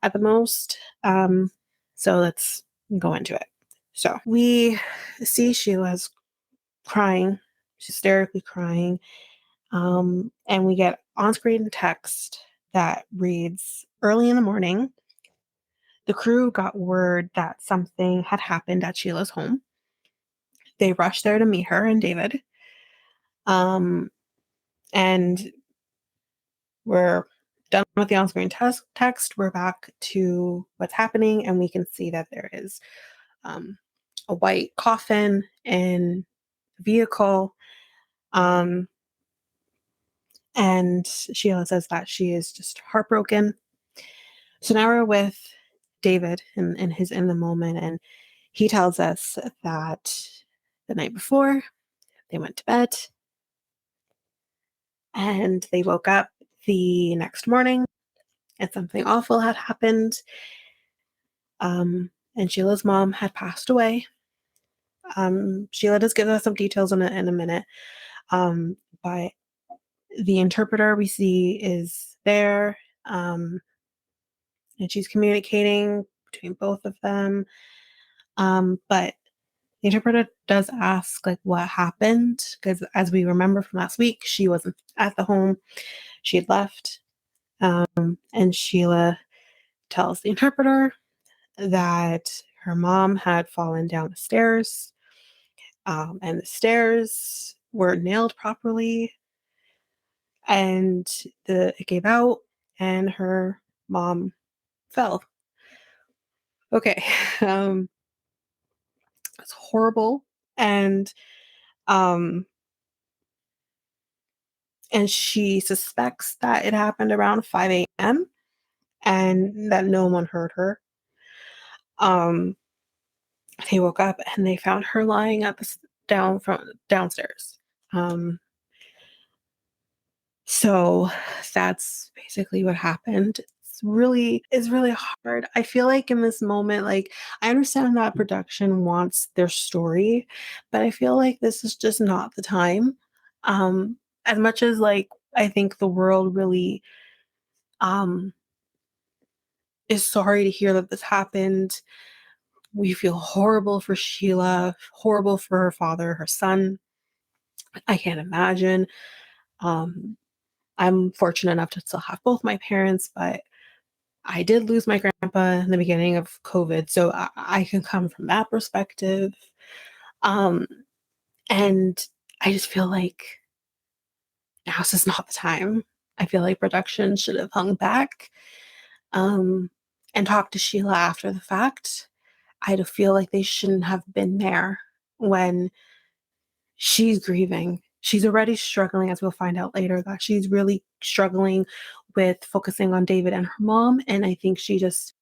at the most. So let's go into it. So we see Sheila's crying. She's hysterically crying. And we get on-screen text that reads, early in the morning, the crew got word that something had happened at Sheila's home. They rushed there to meet her and David. And we're done with the on-screen text. We're back to what's happening, and we can see that there is a white coffin in the vehicle. And Sheila says that she is just heartbroken. So now we're with David and his in the moment, and he tells us that the night before they went to bed and they woke up the next morning and something awful had happened. And Sheila's mom had passed away. Sheila does give us some details in a minute. But the interpreter we see is there, and she's communicating between both of them. But the interpreter does ask, like, what happened? Because as we remember from last week, she wasn't at the home. She had left. And Sheila tells the interpreter that her mom had fallen down the stairs, and the stairs were nailed properly, and it gave out, and her mom fell. Okay, it's horrible, and um, and she suspects that it happened around 5 a.m. and that no one heard her. They woke up and they found her lying at the downstairs. So that's basically what happened. It's really hard. I feel like in this moment, like, I understand that production wants their story, but I feel like this is just not the time. As much as, like, I think the world really um is sorry to hear that this happened. We feel horrible for Sheila, horrible for her father, her son. I can't imagine. Um, I'm fortunate enough to still have both my parents, but I did lose my grandpa in the beginning of COVID, so I can come from that perspective. Um, and I just feel like now's just not the time. I feel like production should have hung back, um, and talked to Sheila after the fact. I feel like they shouldn't have been there when she's grieving. She's already struggling, as we'll find out later, that she's really struggling with focusing on David and her mom. And I think this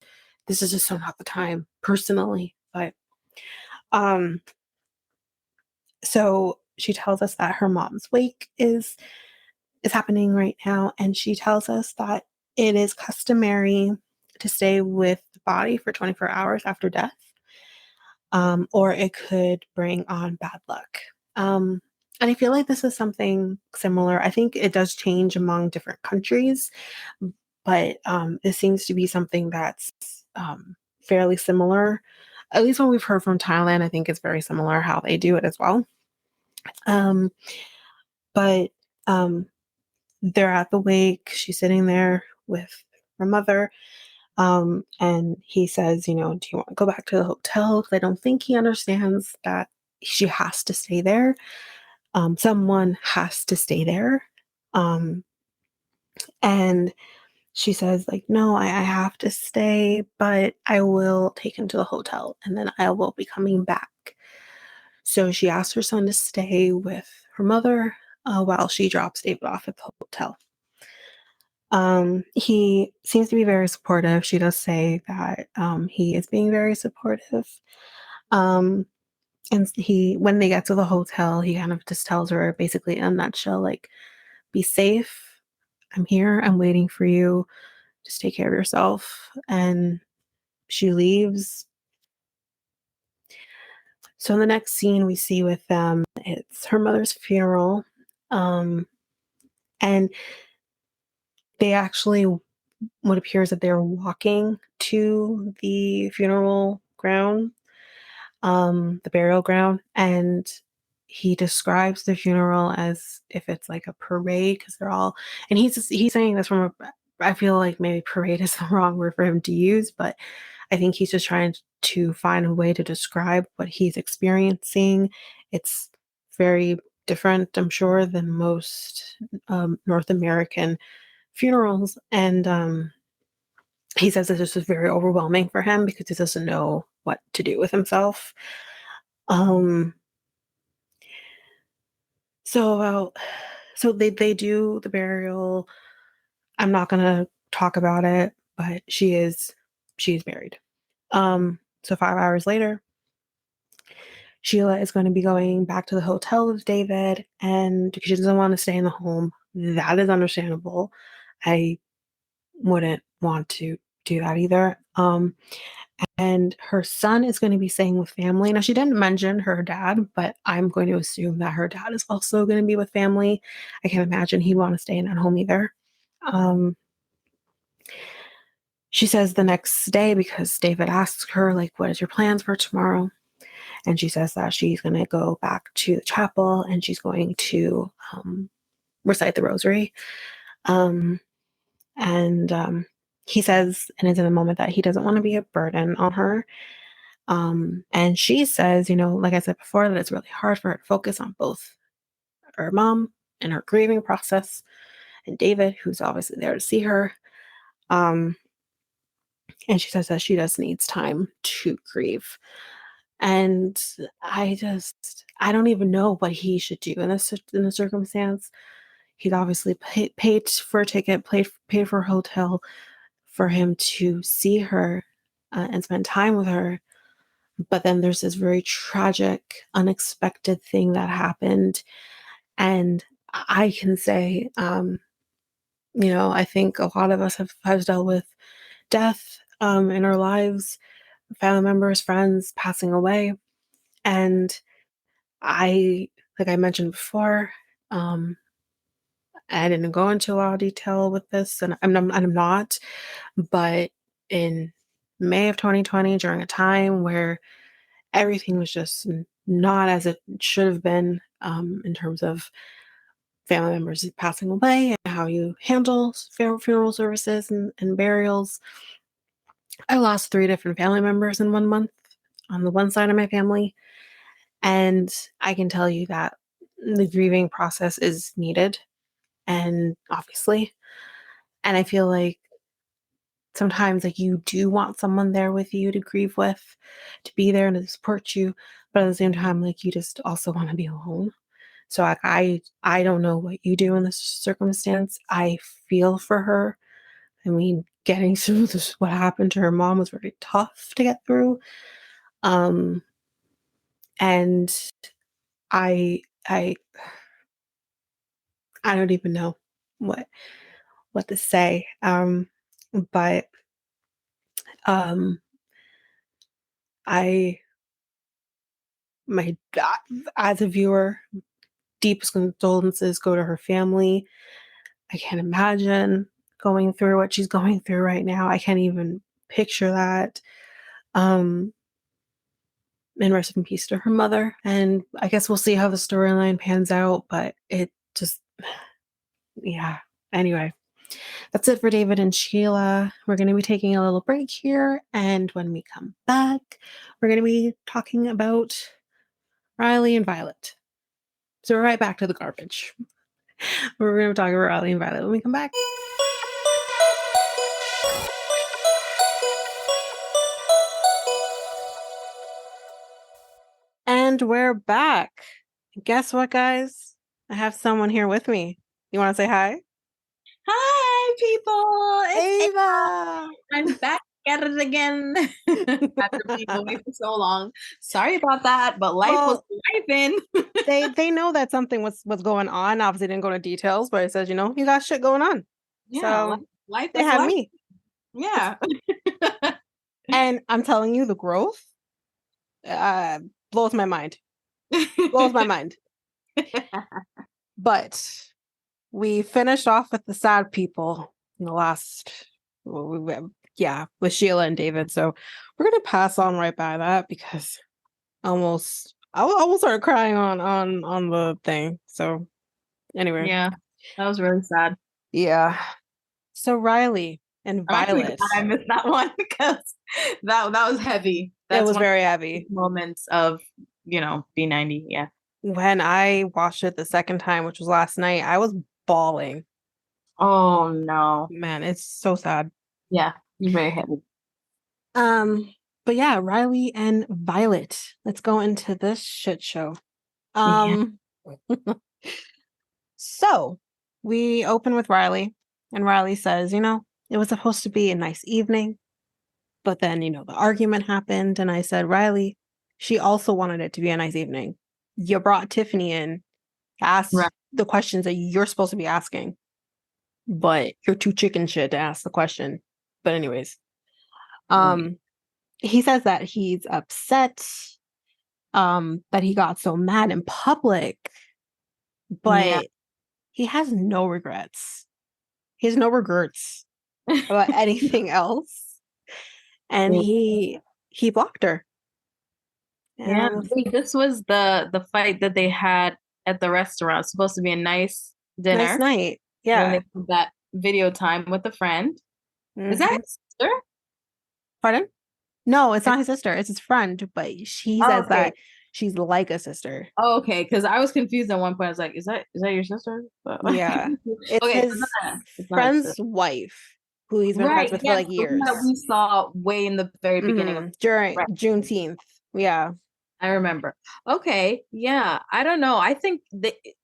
is just so not the time, personally. But um, so she tells us that her mom's wake is happening right now, and she tells us that it is customary to stay with the body for 24 hours after death, or it could bring on bad luck. And I feel like this is something similar. I think it does change among different countries, but it seems to be something that's fairly similar. At least what we've heard from Thailand, I think it's very similar how they do it as well. Um, but they're at the wake. She's sitting there with her mother. And he says, do you want to go back to the hotel? Because I don't think he understands that she has to stay there. Someone has to stay there. And she says, like, no, I have to stay, but I will take him to the hotel and then I will be coming back. So she asks her son to stay with her mother while she drops David off at the hotel. He seems to be very supportive. She does say that he is being very supportive. And when they get to the hotel, he kind of just tells her basically in a nutshell, like, be safe. I'm here. I'm waiting for you. Just take care of yourself. And she leaves. So in the next scene we see with them, it's her mother's funeral. And they actually, what appears that they're walking to the funeral ground, the burial ground, and he describes the funeral as if it's like a parade because they're all, and he's saying this from a, I feel like maybe parade is the wrong word for him to use, but I think he's just trying to find a way to describe what he's experiencing. It's very different, I'm sure, than most North American funerals. And he says that this was very overwhelming for him because he doesn't know what to do with himself. Um, so they do the burial. I'm not gonna talk about it, but she's buried. So 5 hours later, Sheila is going to be going back to the hotel with David, and because she doesn't want to stay in the home, that is understandable. I wouldn't want to do that either. And her son is going to be staying with family. Now, she didn't mention her dad, but I'm going to assume that her dad is also going to be with family. I can't imagine he'd want to stay in that home either. Um, she says the next day, because David asks her, like, what is your plans for tomorrow? And she says that she's going to go back to the chapel and she's going to recite the rosary. Um, and he says, and it's in the moment, that he doesn't want to be a burden on her. And she says, like I said before, that it's really hard for her to focus on both her mom and her grieving process and David, who's obviously there to see her. And she says that she just needs time to grieve. And I don't even know what he should do in this circumstance. He'd obviously paid for a ticket, paid for a hotel for him to see her and spend time with her. But then there's this very tragic, unexpected thing that happened. And I can say, I think a lot of us have dealt with death in our lives, family members, friends passing away. And like I mentioned before, I didn't go into a lot of detail with this, and I'm not, but in May of 2020, during a time where everything was just not as it should have been, in terms of family members passing away and how you handle funeral services and burials. I lost 3 different family members in 1 month on the one side of my family. And I can tell you that the grieving process is needed, and obviously, and I feel like sometimes, like, you do want someone there with you to grieve with, to be there and to support you, but at the same time, like, you just also want to be alone. So like, I don't know what you do in this circumstance. I feel for her. I mean, getting through this, what happened to her mom, was very tough to get through. Um, and I I I don't even know what what to say. But um, I my as a viewer, deepest condolences go to her family. I can't imagine going through what she's going through right now. I can't even picture that. Um, and rest in peace to her mother. And I guess we'll see how the storyline pans out, but it just, yeah. Anyway, that's it for David and Sheila. We're going to be taking a little break here. And when we come back, we're going to be talking about Riley and Violet. So we're right back to the garbage. We're going to talk about Riley and Violet when we come back. And we're back. Guess what, guys? I have someone here with me. You want to say hi? Hi, people. It's Ava. I'm back at it again after being away for so long. Sorry about that, but life was lifing. they know that something was going on. Obviously, didn't go into details, but it says, you got shit going on. Yeah, So life they was have life. me. Yeah. And I'm telling you, the growth blows my mind. Blows my mind. But we finished off with the sad people in the last, with Sheila and David. So we're going to pass on right by that because almost I almost started crying on the thing. So anyway, Yeah, that was really sad. yeah. So Riley and I'm actually glad Violet. I missed that one because that was heavy. It That's was one of very the heavy. moments of, B90. Yeah. When I watched it the second time, which was last night, I was bawling. Oh no. Man, it's so sad. Yeah, very heavy. Um, but yeah, Riley and Violet. Let's go into this shit show. Yeah. Um, so we open with Riley, and Riley says, it was supposed to be a nice evening, but then, the argument happened, and I said, Riley, she also wanted it to be a nice evening. You brought Tiffany in to ask Right. the questions that you're supposed to be asking, but you're too chicken shit to ask the question. But anyways, Right. he says that he's upset, that he got so mad in public, Yeah. but he has no regrets. He has no regrets about anything else. And he blocked her. And Yeah. I was, Wait, this was the fight that they had at the restaurant. It's supposed to be a nice nice dinner. night. And then Yeah. they put that video time with a friend. Is that Hmm. his sister? Pardon? No, it's not his sister. It's his friend, but she Oh, says okay. that she's like a sister. Oh, okay. Because I was confused at one point. I was like, is that your sister? But Yeah. It's okay, his it's not his friend's sister. wife who he's been friends Right. with for Yes, like the one that years. we saw way in the very beginning of During right. Juneteenth. Yeah. I remember. Okay. Yeah. I don't know. I think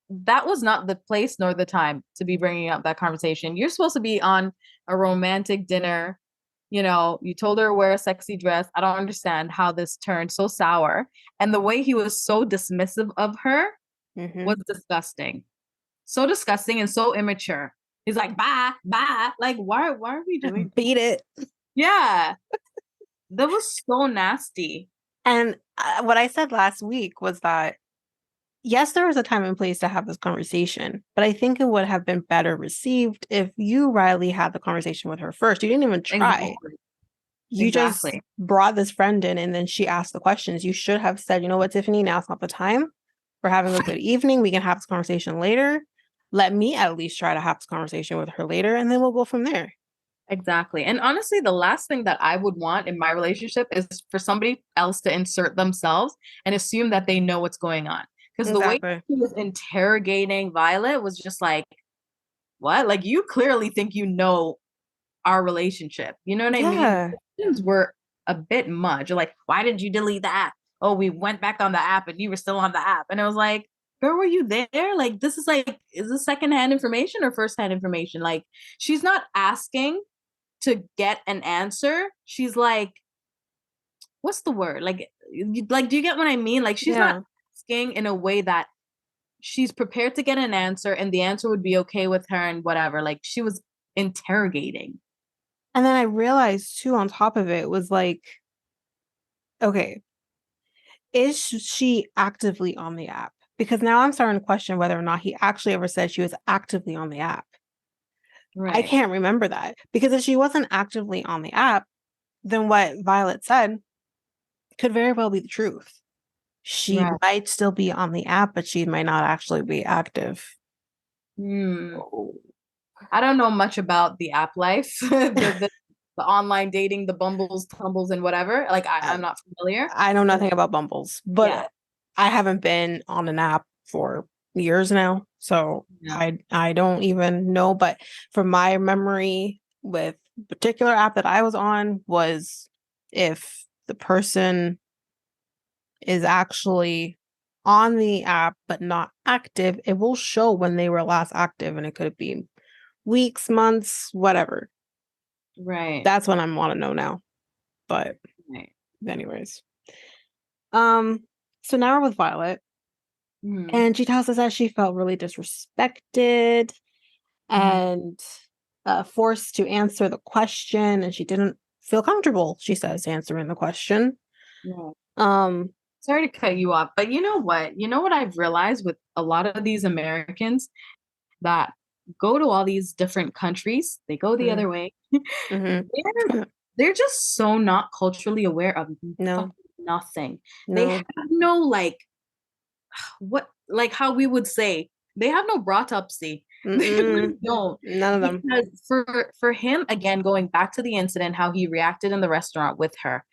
that was not the place nor the time to be bringing up that conversation. You're supposed to be on a romantic dinner. You told her to wear a sexy dress. I don't understand how this turned so sour. And the way he was so dismissive of her Hmm. was disgusting. So disgusting and so immature. He's like, bye, bye. Like, why are we doing? Beat it. Yeah. That was so nasty. And what I said last week was that, yes, there was a time and place to have this conversation, but I think it would have been better received if you, Riley, had the conversation with her first. You didn't even try. Exactly. You just Exactly. brought this friend in and then she asked the questions. You should have said, you know what, Tiffany, now's not the time. We're having a good evening. We can have this conversation later. Let me at least try to have this conversation with her later, and then we'll go from there. Exactly. And honestly, the last thing that I would want in my relationship is for somebody else to insert themselves and assume that they know what's going on. Because the way Exactly. he was interrogating Violet was just like, what? Like, you clearly think you know our relationship. You know what I mean? Yeah. The questions were a bit much. You're like, why did you delete the app? Oh, we went back on the app and you were still on the app. And I was like, girl, were you there? Like, this is like, is this secondhand information or firsthand information? Like, she's not asking to get an answer. She's like, what's the word? Like, do you get what I mean? Like, she's not Yeah. asking in a way that she's prepared to get an answer and the answer would be okay with her and whatever. Like, she was interrogating. And then I realized too, on top of it, was like, okay, is she actively on the app? Because now I'm starting to question whether or not he actually ever said she was actively on the app. I Right. can't remember that, because if she wasn't actively on the app, then what Violet said could very well be the truth. She Right. might still be on the app, but she might not actually be active. Hmm. I don't know much about the app life, the online dating, the Bumbles, Tumbles, and whatever. Like, I, I'm not familiar. I know nothing about Bumbles, Yeah. but I haven't been on an app for years now, so Yeah. I don't even know. But from my memory, with particular app that I was on, was if the person is actually on the app but not active, it will show when they were last active, and it could be weeks, months, whatever. Right. That's what I want to know now. But Right. anyways, so now we're with Violet, Hmm. and she tells us that she felt really disrespected Mhm. and forced to answer the question, and she didn't feel comfortable, she says, answering the question. Yeah. Um, Sorry to cut you off, but you know what? You know what I've realized with a lot of these Americans that go to all these different countries, they go the mm, other way. mhm. They're just so not culturally aware of No, fucking nothing. They have no. no like what, like how we would say, they have no bratopsy. They really don't. None of them. Because for him, again, going back to the incident, how he reacted in the restaurant with her.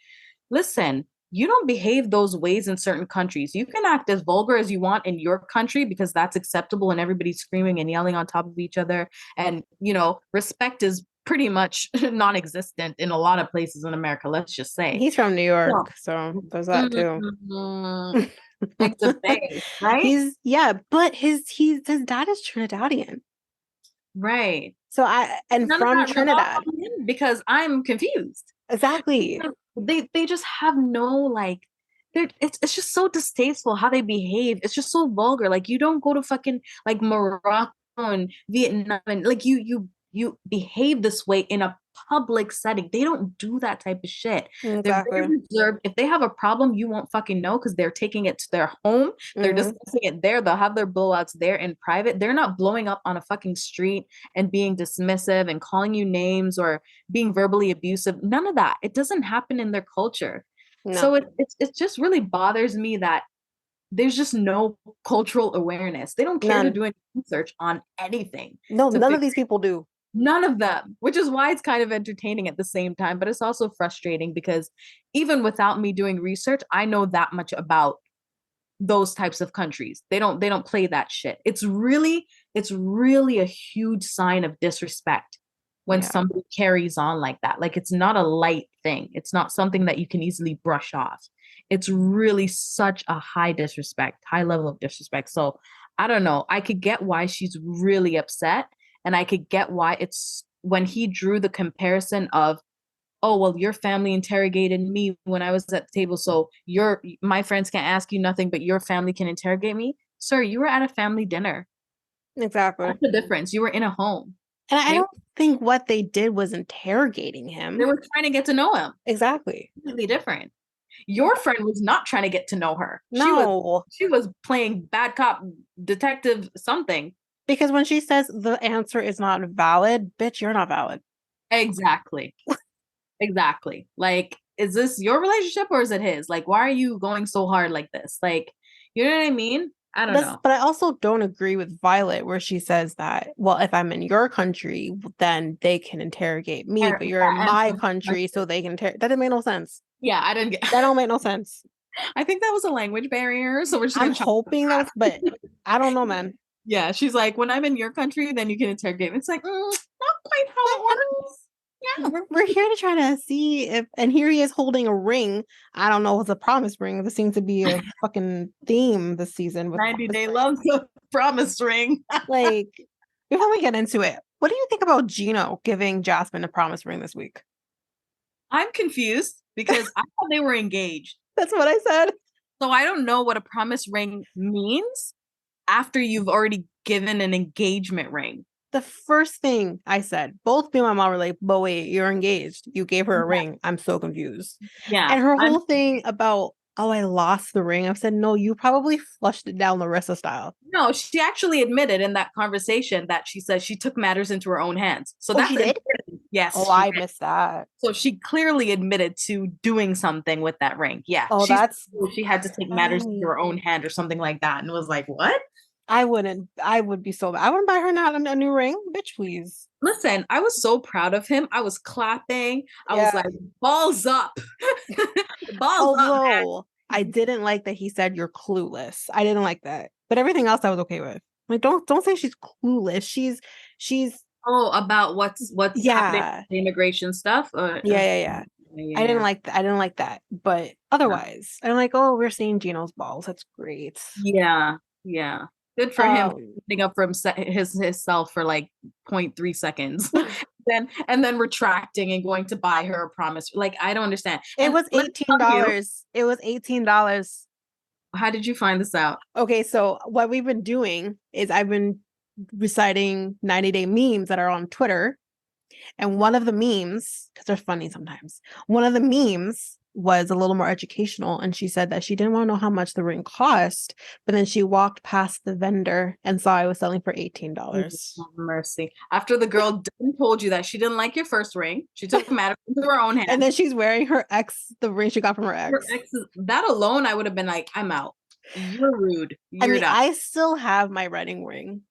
Listen, you don't behave those ways in certain countries. You can act as vulgar as you want in your country because that's acceptable and everybody's screaming and yelling on top of each other. And, you know, respect is pretty much non-existent in a lot of places in America, let's just say. He's from New York, so there's that too. Like the Bay, right? But his dad is Trinidadian. Right. So from Trinidad. Because I'm confused. Exactly. They just have no, like, it's just so distasteful how they behave. It's just so vulgar. Like, you don't go to fucking like Morocco and Vietnam and like you behave this way in a public setting. They don't do that type of shit. Exactly. They're very reserved. If they have a problem, you won't fucking know because they're taking it to their home. They're discussing it there. They'll have their blowouts there in private. They're not blowing up on a fucking street and being dismissive and calling you names or being verbally abusive. None of that. It doesn't happen in their culture. No. So it just really bothers me that there's just no cultural awareness. They don't care to do any research on anything. No, none of these people do. None of them, which is why it's kind of entertaining at the same time, but it's also frustrating because even without me doing research, I know that much about those types of countries. They don't play that shit. It's really a huge sign of disrespect when somebody carries on like that. Like, it's not a light thing. It's not something that you can easily brush off. It's really such a high level of disrespect. So I don't know. I could get why she's really upset. And I could get why it's when he drew the comparison of, oh, well, your family interrogated me when I was at the table. So my friends can't ask you nothing, but your family can interrogate me. Sir, you were at a family dinner. Exactly. That's the difference. You were in a home. And I don't think what they did was interrogating him. They were trying to get to know him. Exactly. Completely different. Your friend was not trying to get to know her. No. She was playing bad cop, detective, something. Because when she says the answer is not valid, bitch, you're not valid. Exactly. Exactly. Like, is this your relationship or is it his? Like, why are you going so hard like this? Like, you know what I mean? I don't know. But I also don't agree with Violet where she says that, well, if I'm in your country, then they can interrogate me, but you're in my country, so they can That didn't make no sense. Yeah, I didn't get that. Don't make no sense. I think that was a language barrier. So we're just I'm hoping that was, but I don't know, man. Yeah, she's like, when I'm in your country, then you can interrogate me. It's like, not quite how it works. Yeah, we're here to try to see if, and here he is holding a ring. I don't know if it's a promise ring. This seems to be a fucking theme this season. With 90 Day Love the promise ring. Like, before we get into it, what do you think about Gino giving Jasmine a promise ring this week? I'm confused because I thought they were engaged. That's what I said. So I don't know what a promise ring means after you've already given an engagement ring. The first thing I said, both me and my mom were like, but wait, you're engaged. You gave her a ring. I'm so confused. Yeah. And her whole thing about, oh, I lost the ring. I've said, no, you probably flushed it down Larissa style. No, she actually admitted in that conversation that she said she took matters into her own hands. So that's she did? Yes. Oh, I missed that. So she clearly admitted to doing something with that ring. Yeah. Oh, she had to take matters into her own hand or something like that. And was like, what? I would be so bad. I wouldn't buy her not a new ring. Bitch, please. Listen, I was so proud of him. I was clapping. I was like, balls up. Although I didn't like that he said you're clueless. I didn't like that. But everything else I was okay with. Like, don't say she's clueless. She's about what's happening with the immigration stuff. Yeah. I didn't like that. But otherwise, I'm like, oh, we're seeing Gino's balls. That's great. Yeah. Good for him standing up for himself for like 0.3 seconds. and then retracting and going to buy her a promise. Like, I don't understand. It was $18. It was $18. How did you find this out? Okay, so what we've been doing is I've been reciting 90-day memes that are on Twitter. And one of the memes, because they're funny sometimes, one of the memes was a little more educational, and she said that she didn't want to know how much the ring cost, but then she walked past the vendor and saw I was selling for $18. Oh, mercy. After the girl told you that she didn't like your first ring, she took matters into her own hand. And then she's wearing the ring she got from her ex. That alone, I would have been like, I'm out. You're rude. I You're mean, not. I still have my wedding ring.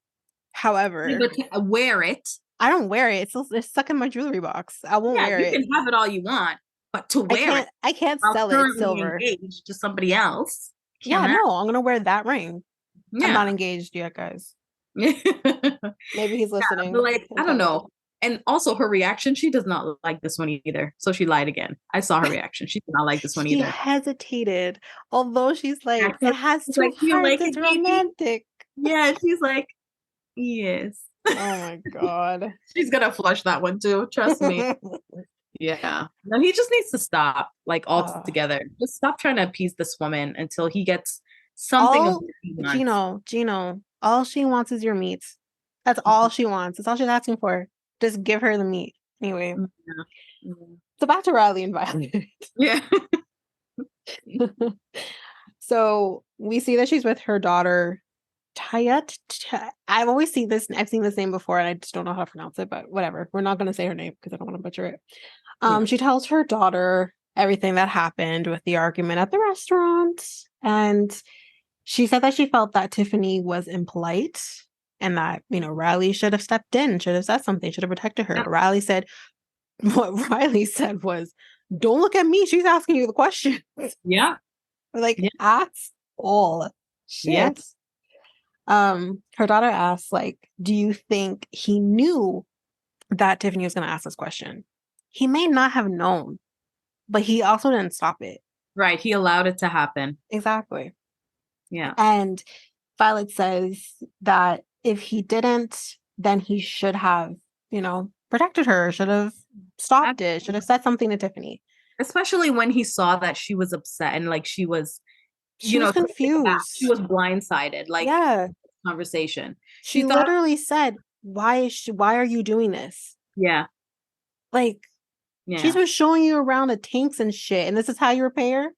However, But wear it. I don't wear it. It's stuck in my jewelry box. I won't Yeah, wear you it. can have it all you want, but to wear it I can't while sell it. It's currently silver. engaged to somebody else. Yeah, Cannot. no, I'm gonna wear that ring. I'm not Yeah. engaged yet, guys. But Maybe he's listening. like, Can I don't tell me. know. And also her reaction, she does not like this one either. So she lied again. I saw her reaction. She did not like this one She either. hesitated, although she's like, Actually, it has she's two like, you hearts. like It's it, baby? romantic. Yeah, she's like, yes. Oh my god. She's gonna flush that one too. Trust me. Yeah. No, he just needs to stop, like uh, altogether. Just stop trying to appease this woman until he gets something of all what he wants. Gino, all she wants is your meat. That's all she wants. That's all she's asking for. Just give her the meat. Anyway, Yeah. so back to Riley and Violet. Yeah. So we see that she's with her daughter, Tayet. I've always seen this. I've seen this name before, and I just don't know how to pronounce it. But whatever. We're not going to say her name because I don't want to butcher it. Yeah. She tells her daughter everything that happened with the argument at the restaurant, and she said that she felt that Tiffany was impolite, and that Riley should have stepped in, should have said something, should have protected her. What Riley said was, "Don't look at me. She's asking you the question." Yeah. Like, Yeah. ask all Yeah. shit. Her daughter asked, like, do you think he knew that Tiffany was going to ask this question? He may not have known, but he also didn't stop it. Right. He allowed it to happen. Exactly. Yeah. And Violet says that if he didn't, then he should have, protected her, should have stopped it, should have said something to Tiffany. Especially when he saw that she was upset and like she was, She was confused. She was blindsided, like, yeah, conversation. She thought, literally said, why are you doing this? Yeah. Like, yeah. She's been showing you around the tanks and shit, and this is how you repay her?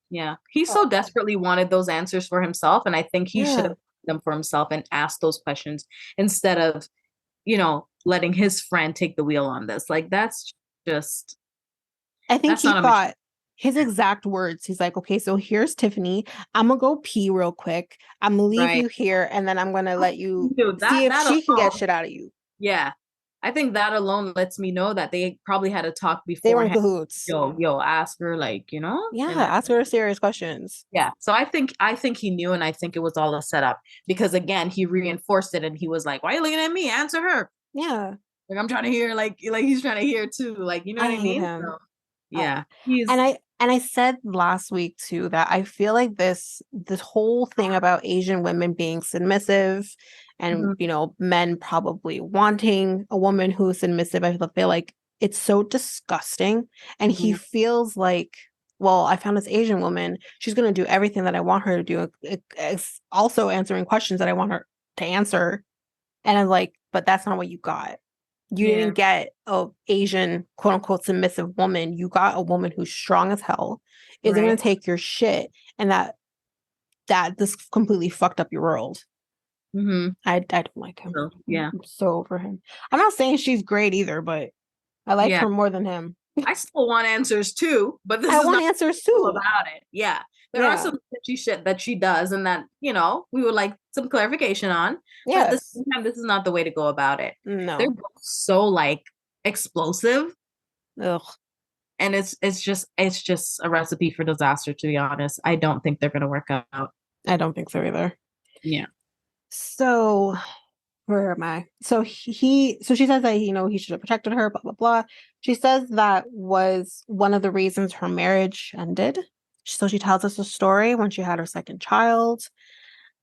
Yeah. He so desperately wanted those answers for himself, and I think he should have them for himself and asked those questions instead of, letting his friend take the wheel on this. Like, that's just... I think he thought his exact words. He's like, okay, so here's Tiffany. I'm gonna go pee real quick. I'm gonna leave you here, and then I'm gonna let you see if she can get shit out of you. Yeah. I think that alone lets me know that they probably had a talk before. They were in cahoots. Yo, ask her, like, Yeah, ask her serious questions. Yeah. So I think he knew, and I think it was all a setup because, again, he reinforced it, and he was like, why are you looking at me? Answer her. Yeah. Like, I'm trying to hear, like he's trying to hear too. Like, you know what I mean? Him. So, yeah. And I said last week too that I feel like this whole thing about Asian women being submissive and men probably wanting a woman who's submissive, I feel like it's so disgusting. And he feels like, well, I found this Asian woman, she's gonna do everything that I want her to do, also answering questions that I want her to answer. And I'm like, but that's not what you got. You didn't get a Asian quote unquote submissive woman. You got a woman who's strong as hell, isn't going to take your shit, and that this completely fucked up your world. I don't like him. So, yeah, I'm so over him. I'm not saying she's great either, but I like her more than him. I still want answers too, but I want answers too about it. Yeah, there are some sketchy shit that she does, and that we would like some clarification on. Yeah, this is not the way to go about it. No, they're both so like explosive. Ugh. And it's just a recipe for disaster. To be honest, I don't think they're gonna work out. I don't think so either. Yeah. So where am I? So she says that, he should have protected her, blah, blah, blah. She says that was one of the reasons her marriage ended. So she tells us a story when she had her second child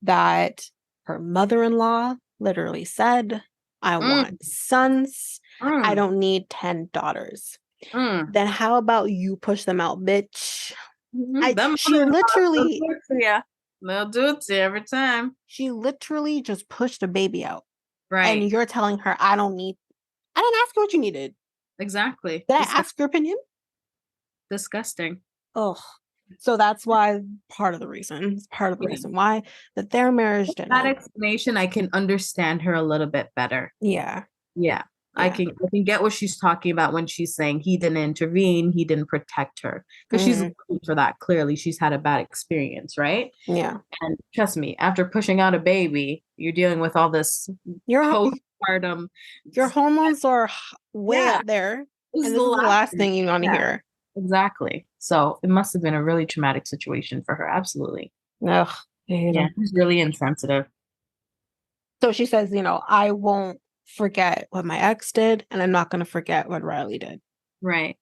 that her mother-in-law literally said, I want sons. I don't need 10 daughters. Then how about you push them out, bitch? She literally... They'll do it to you every time. She literally just pushed a baby out. Right. And you're telling her, I didn't ask you what you needed. Exactly. Did I ask your opinion? Disgusting. Oh, so that's why part of the reason why that their marriage didn't. That explanation, I can understand her a little bit better. Yeah. Yeah. I Yeah. can get what she's talking about when she's saying he didn't intervene, he didn't protect her. Because she's Mhm. looking for that. Clearly, she's had a bad experience, right? Yeah. And trust me, after pushing out a baby, you're dealing with all this Your postpartum. your hormones are way Yeah, up there, this is and the this is the last last thing. thing you want to Yeah, hear. exactly. So it must have been a really traumatic situation for her. Absolutely. Ugh, I hate Yeah, him. he's really insensitive. So she says, I won't forget what my ex did, and I'm not going to forget what Riley did. Right.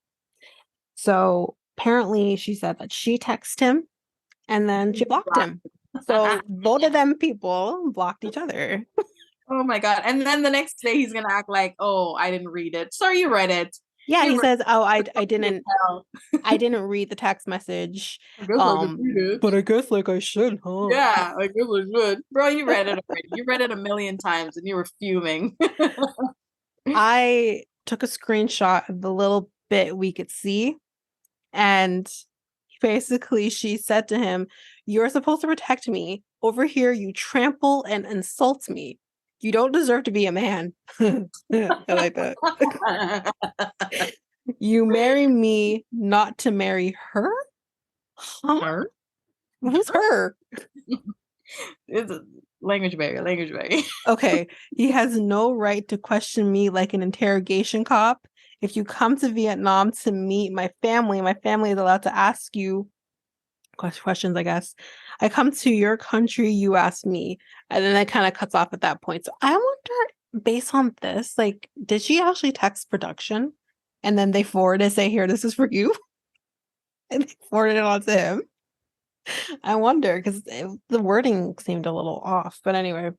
So apparently she said that she texted him and then she blocked him. So both of them people blocked each other. Oh my God. And then the next day he's gonna act like, oh, I didn't read it. Sorry, you read it. Yeah, You he read says, "Oh, I it. didn't I didn't read the text message. I guess I could read it. But I guess like I should, huh?" Yeah, I guess I should. Bro, you read it already. You read it a million times and you were fuming. I took a screenshot of the little bit we could see, and basically she said to him, "You're supposed to protect me. Over here you trample and insult me. You don't deserve to be a man." I like that. You marry me not to marry her? Huh? Her? Who's her? It's a language barrier, language barrier. Okay, he has no right to question me like an interrogation cop. If you come to Vietnam to meet my family is allowed to ask you questions, I guess. I come to your country, you ask me. And then it kind of cuts off at that point. So I wonder, based on this, like, did she actually text production? And then they forward it, say, here, this is for you. And they forwarded it on to him. I wonder, because the wording seemed a little off. But anyway,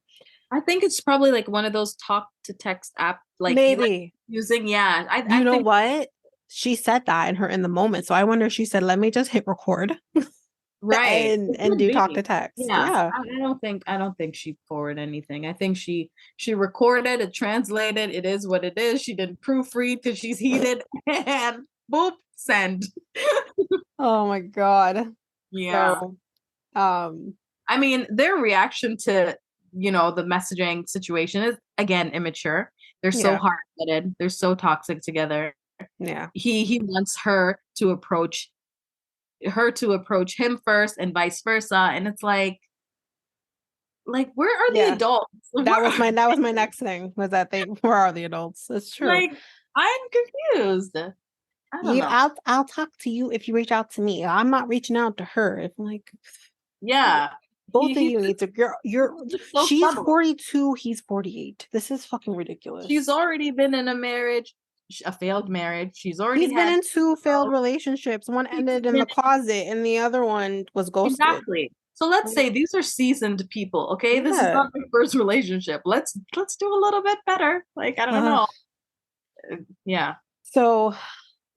I think it's probably like one of those talk to text app, like you like maybe. using. Yeah, I You know think what? She said that in the moment. So I wonder if she said, let me just hit record right. and It do could talk to be. text. Yeah, Yeah. I don't think she forwarded anything. I think she recorded it, translated. It is what it is. She didn't proofread because she's heated, and boop, send. Oh my God. Yeah. So, um, I mean, their reaction to, the messaging situation is again immature. They're so yeah. hard-headed. They're so toxic together. Yeah. He wants her to approach him first and vice versa. And it's like where are the Yeah. adults? That was my next thing was that they where are the adults? It's true. Like, I'm confused. I don't You know. I'll talk to you if you reach out to me. I'm not reaching out to her. If like Yeah. both of He's you need to you're just so she's stubborn. 42, he's 48. This is fucking She's ridiculous. already been in a marriage, a failed marriage. She's already He's been had in two failed girls. relationships. One He's ended in been the closet and the other one was ghosted. exactly. So let's say these are seasoned people, okay? This is Yeah. not their first relationship. Let's do a little bit better. Like, I don't Uh, know. Yeah. so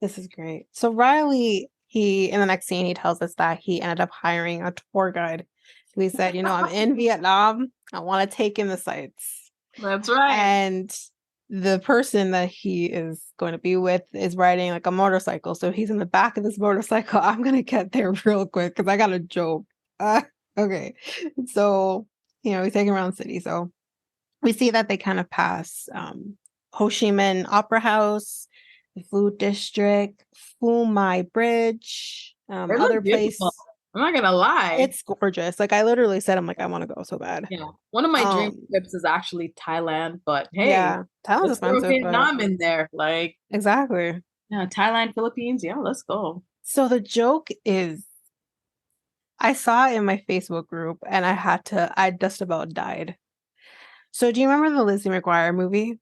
this is great. So Riley, he in the next scene, he tells us that he ended up hiring a tour guide. He said, I'm in Vietnam. I want to take in the sights. That's right. And the person that he is going to be with is riding like a motorcycle. So he's in the back of this motorcycle. I'm going to get there real quick because I got a joke. Okay. So, he's taking around the city. So we see that they kind of pass Ho Chi Minh Opera House, the Food District, Phu Mai Bridge, It other looked place. beautiful. I'm not gonna lie. It's gorgeous. Like I literally said, I'm like, I want to go so bad. Yeah. One of my dream Um, trips is actually Thailand, but hey, yeah, Thailand's let's throw expensive, but Vietnam in there. Like, exactly. yeah, Thailand, Philippines, yeah, let's go. So the joke is, I saw it in my Facebook group, and I just about died. So do you remember the Lizzie McGuire movie?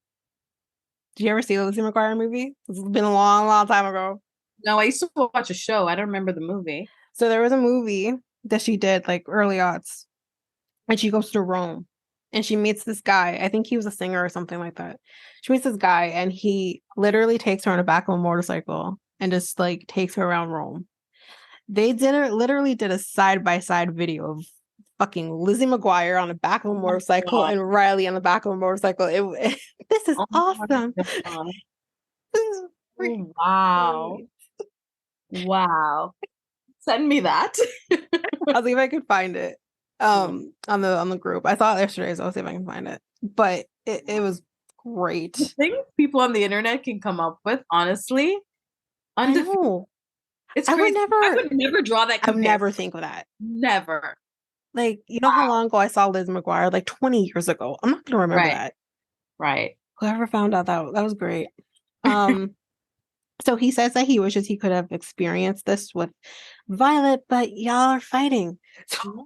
Did you ever see the Lizzie McGuire movie? It's been a long, long time ago. No, I used to watch a show. I don't remember the movie. So there was a movie that she did like early aughts, and she goes to Rome, and she meets this guy. I think he was a singer or something like that. She meets this guy, and he literally takes her on the back of a motorcycle and just like takes her around Rome. They literally did a side by side video of fucking Lizzie McGuire on the back of a Oh my motorcycle God. and Riley on the back of a motorcycle. This is Oh my awesome. God. This is Oh, wow. great. Wow. Send me that. I'll see if I can find it. On the group. I saw it yesterday, so I'll see if I can find it. But it was great. Things people on the internet can come up with, honestly, I know. it's I would crazy. I never, would never draw that I would comparison. never think of that. Never. Like, you know how long ago I saw Liz McGuire? Like 20 years ago. I'm not gonna remember Right. that. Right. Whoever found out that was great. So he says that he wishes he could have experienced this with Violet, but y'all are fighting. So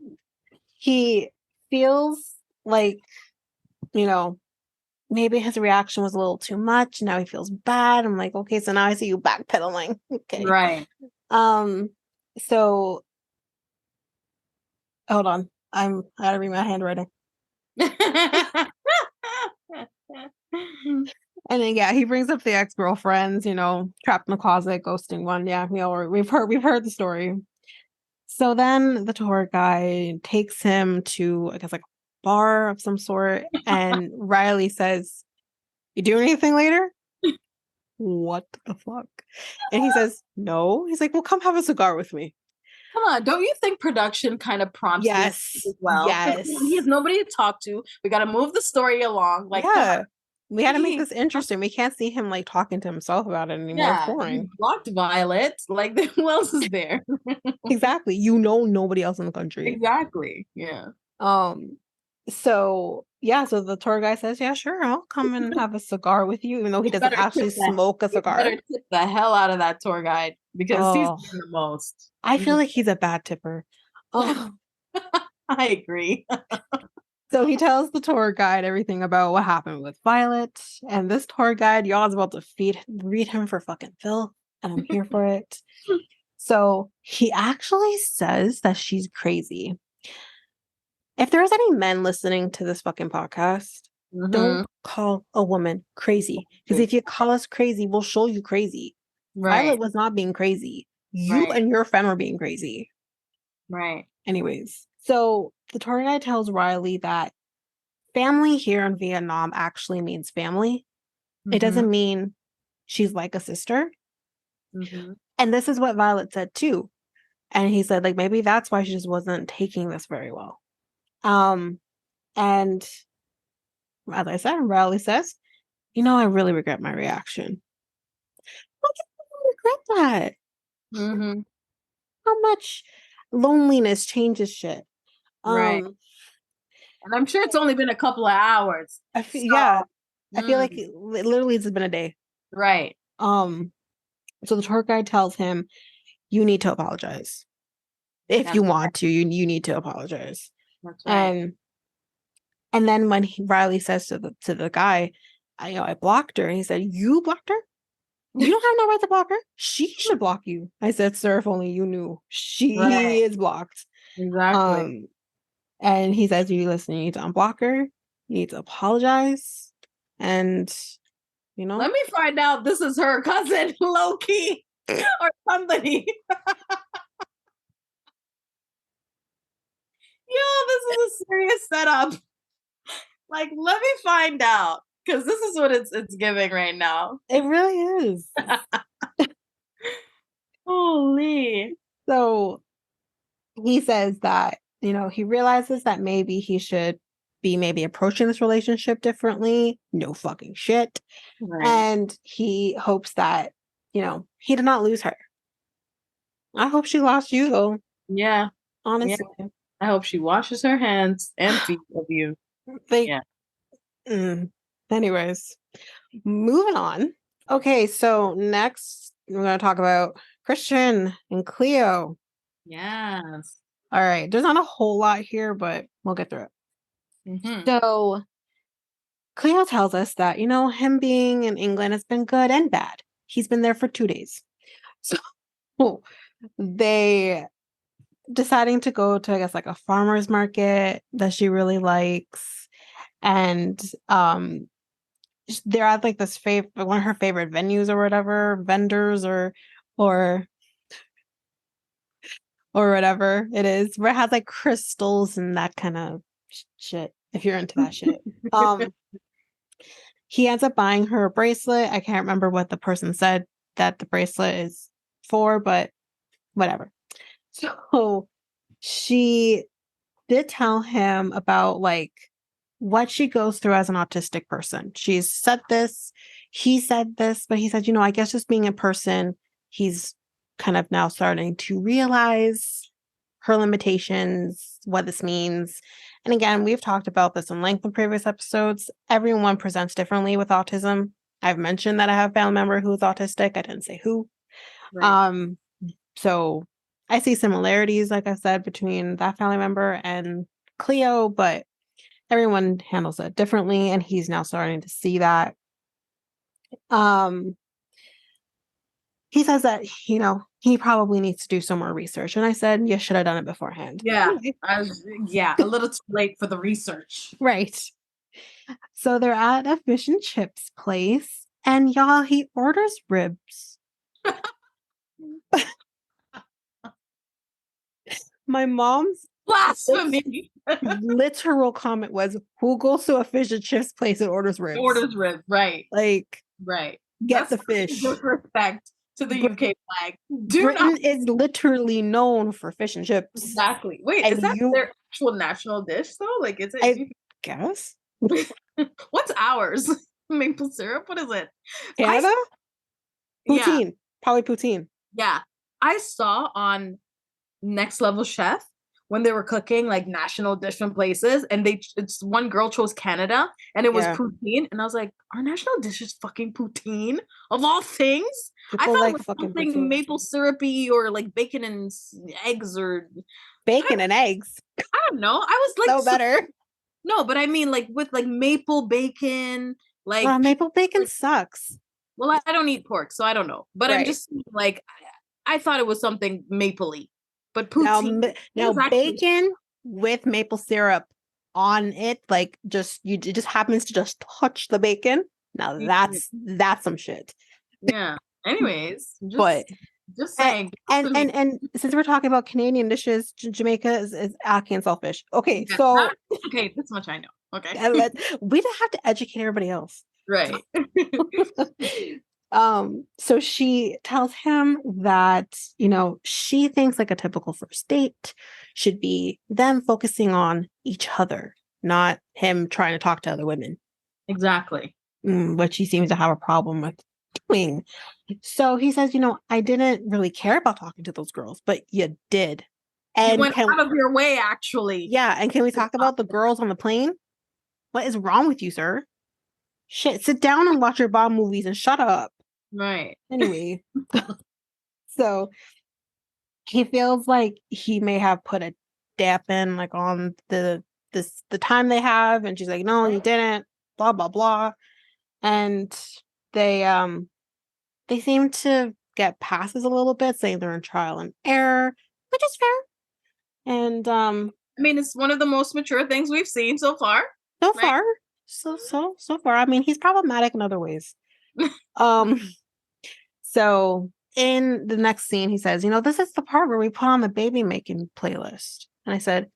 he feels like, you know, maybe his reaction was a little too much. Now he feels bad. I'm like, okay, so now I see you backpedaling. Okay. Right. So hold on. I gotta read my handwriting. And then yeah, he brings up the ex-girlfriends, trapped in the closet, ghosting one. Yeah, we've heard the story. So then the tour guide takes him to, I guess, like a bar of some sort, and Riley says, "You do anything later?" What the fuck? And he says, "No." He's like, "Well, come have a cigar with me." Come on, don't you think production kind of prompts this Yes. as well? Yes. He has nobody to talk to. We got to move the story along. Like, yeah. We had to make this interesting. We can't see him like talking to himself about it anymore. It's yeah, boring. you blocked Violet. Like, who else is there? Exactly. Nobody else in the country. Exactly. Yeah. So yeah, so the tour guy says, "Yeah, sure, I'll come and have a cigar with you," even though he doesn't Better actually tip that. smoke a You cigar. better tip the hell out of that tour guide because he's Oh, doing the most. I feel like he's a bad tipper. Oh. I agree. So he tells the tour guide everything about what happened with Violet, and this tour guide, y'all is about to read him for fucking filth, and I'm here for it. So he actually says that she's crazy. If there's any men listening to this fucking podcast, don't call a woman crazy. Because if you call us crazy, we'll show you crazy. Right. Violet was not being crazy. You and your friend were being crazy. Right. Anyways, so the tour guide tells Riley that family here in Vietnam actually means family. It doesn't mean she's like a sister. And this is what Violet said too. And he said, like, maybe that's why she just wasn't taking this very well. And as I said, Riley says, I really regret my reaction. How can you regret that? How much loneliness changes shit. Right. And I'm sure it's only been a couple of hours. I feel like it literally it's been a day. Right. So the tour guide tells him, you need to apologize. If you want to, you need to apologize. That's right. And then when Riley says to the guy, I blocked her, and he said, "You blocked her? You don't have no right to block her. She should block you." I said, "Sir, if only you knew. She is blocked." Exactly. And he says, "You listen, you need to unblock her. You need to apologize. And, let me find out this is her cousin, low-key, or somebody." Yo, this is a serious setup. Like, let me find out. Because this is what it's giving right now. It really is. Holy. So he says that, he realizes that maybe he should be approaching this relationship differently. No fucking shit. Right. And he hopes that, he did not lose her. I hope she lost you, though. Yeah. Honestly. Yeah. I hope she washes her hands and feet of you. Yeah. Anyways, moving on. Okay, so next we're going to talk about Christian and Cleo. Yes. All right. There's not a whole lot here, but we'll get through it. So Cleo tells us that, him being in England has been good and bad. He's been there for 2 days. So they deciding to go to, I guess, like a farmer's market that she really likes. And they're at like this one of her favorite venues or whatever, vendors or whatever it is, where it has like crystals and that kind of shit, if you're into that shit. He ends up buying her a bracelet. I can't remember what the person said that the bracelet is for, but whatever. So she did tell him about like what she goes through as an autistic person. She's said this, he said this, but he said, I guess just being a person, he's kind of now starting to realize her limitations, what this means. And again, we've talked about this in length in previous episodes. Everyone presents differently with autism. I've mentioned that I have a family member who's autistic. I didn't say who. Right. So I see similarities, like I said, between that family member and Cleo, but everyone handles it differently, and he's now starting to see that. He says that, he probably needs to do some more research. And I said, you should have done it beforehand. Yeah. A little too late for the research. Right. So they're at a fish and chips place, and y'all, he orders ribs. My mom's blasphemy. Literal comment was, who goes to a fish and chips place and orders ribs? Orders ribs, right. Like, right. Get the fish. Disrespect to the UK flag. Britain is literally known for fish and chips. Exactly. Wait, is that their actual national dish though? Like, is it? I guess. What's ours? Maple syrup? What is it? Canada? Poutine. Probably poutine. Yeah. I saw on Next Level Chef when they were cooking like national dish from places, and it's one girl chose Canada and it was poutine, and I was like, our national dish is fucking poutine of all things. I thought it was something poutine. Maple syrupy or like bacon and eggs or bacon and eggs. I don't know. I was like, no better. No, but I mean like with like maple bacon, like maple bacon sucks. Well, I don't eat pork, so I don't know. But I'm just like, I thought it was something mapley. But poutine. Now bacon with maple syrup on it, like it just happens to just touch the bacon. Now that's some shit. Yeah. Anyways, just saying. And since we're talking about Canadian dishes, Jamaica is ackee and saltfish. Okay, so this much I know. Okay, we don't have to educate everybody else, right? So she tells him that, she thinks like a typical first date should be them focusing on each other, not him trying to talk to other women. Exactly. Which he seems to have a problem with doing. So he says, I didn't really care about talking to those girls, but you did. And you went out of your way, actually. Yeah. And can we talk about the girls on the plane? What is wrong with you, sir? Shit, sit down and watch your Bob movies and shut up. Right. Anyway, so he feels like he may have put a dampen like on the time they have, and she's like, no, you didn't, blah blah blah. And they seem to get passes a little bit, saying they're in trial and error, which is fair. And I mean, it's one of the most mature things we've seen so far. So far. I mean, he's problematic in other ways. So in the next scene, he says, this is the part where we put on the baby making playlist. And I said,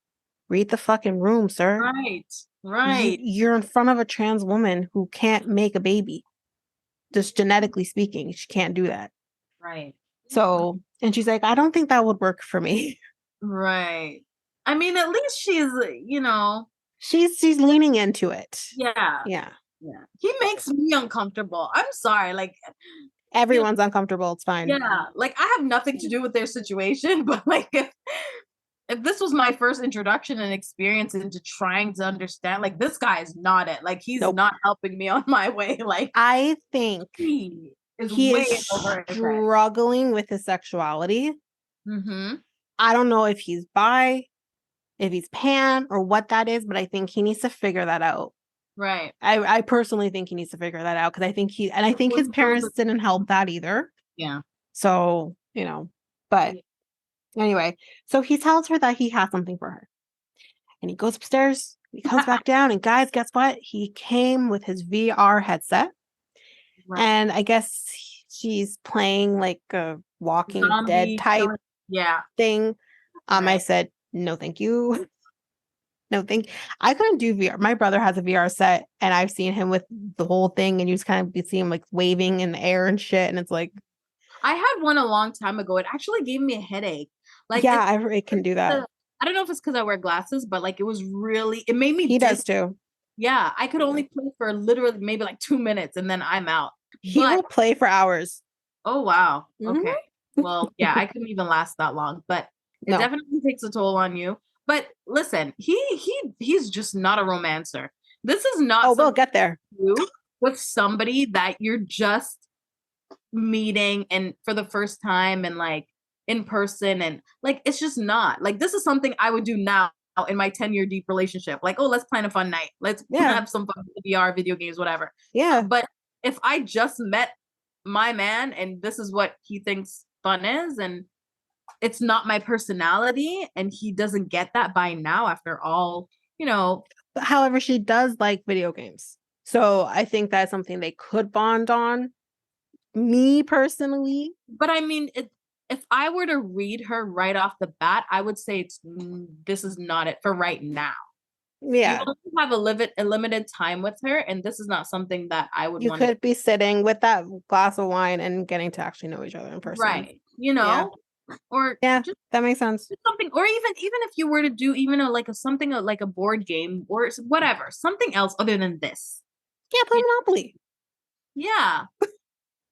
read the fucking room, sir. Right. You're in front of a trans woman who can't make a baby. Just genetically speaking, she can't do that. Right. So, and she's like, I don't think that would work for me. Right. I mean, at least she's, she's leaning into it. Yeah. He makes me uncomfortable. I'm sorry. Like, everyone's uncomfortable. It's fine. Yeah. Like, I have nothing to do with their situation, but like, if this was my first introduction and experience into trying to understand, like, this guy is not it. Like, he's not helping me on my way. Like, I think he is struggling with his sexuality. Mm-hmm. I don't know if he's bi, if he's pan, or what that is, but I think he needs to figure that out. Right. I personally think he needs to figure that out, because I think his parents didn't help that either. Yeah. So, but anyway, so he tells her that he has something for her. And he goes upstairs, he comes back down, and guys, guess what? He came with his VR headset. Right. And I guess she's playing like a Walking Dead type thing. Right. I said, no, thank you. No, I couldn't do VR. My brother has a VR set, and I've seen him with the whole thing, and you just kind of see him like waving in the air and shit. And it's like, I had one a long time ago. It actually gave me a headache. Like, it can do that. I don't know if it's because I wear glasses, but like, it made me. He does too. Yeah, I could only play for literally maybe like 2 minutes and then I'm out. He But will play for hours. oh wow. Mhm. Okay. Well, yeah, I couldn't even last that long, but it No. definitely takes a toll on you. But listen, he's just not a romancer. This is not Oh, we'll something get there. you do with somebody that you're just meeting and for the first time and like in person, and like it's just not. Like this is something I would do now in my 10-year deep relationship. Like, oh, let's plan a fun night. Let's Yeah. have some fun with VR, video games, whatever. Yeah. But if I just met my man and this is what he thinks fun is, and it's not my personality, and he doesn't get that by now after all, you know. However, she does like video games. So I think that's something they could bond on. Me personally. But I mean, if I were to read her right off the bat, I would say this is not it for right now. Yeah. You only have a limited time with her, and this is not something that I would You want to. could be sitting with that glass of wine and getting to actually know each other in person. Right. You know? Or Yeah, just that makes sense. something, or even if you were to do even something like a board game or whatever, something else other than this. Yeah, play Monopoly. Yeah. Play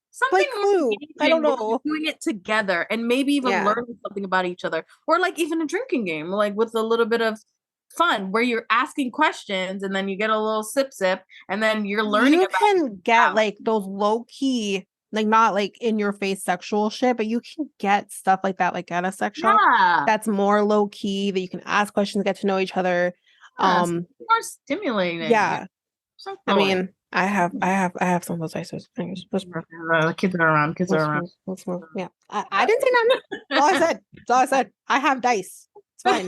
Something more Clue. I don't engaging where know. you're doing it together and maybe even Yeah. learning something about each other. Or like even a drinking game, like with a little bit of fun where you're asking questions and then you get a little sip and then you're learning You about can get like those low key, like not like in your face sexual shit, but you can get stuff like that, like at a sex shop. Yeah. That's more low key that you can ask questions, get to know each other. Yeah, more stimulating. Yeah. So I mean, I have some of those dice. Anyways, kids are around. Kids are around. Let's move. Yeah. I didn't say nothing. That's all I said. That's all I said. I have dice. It's fine.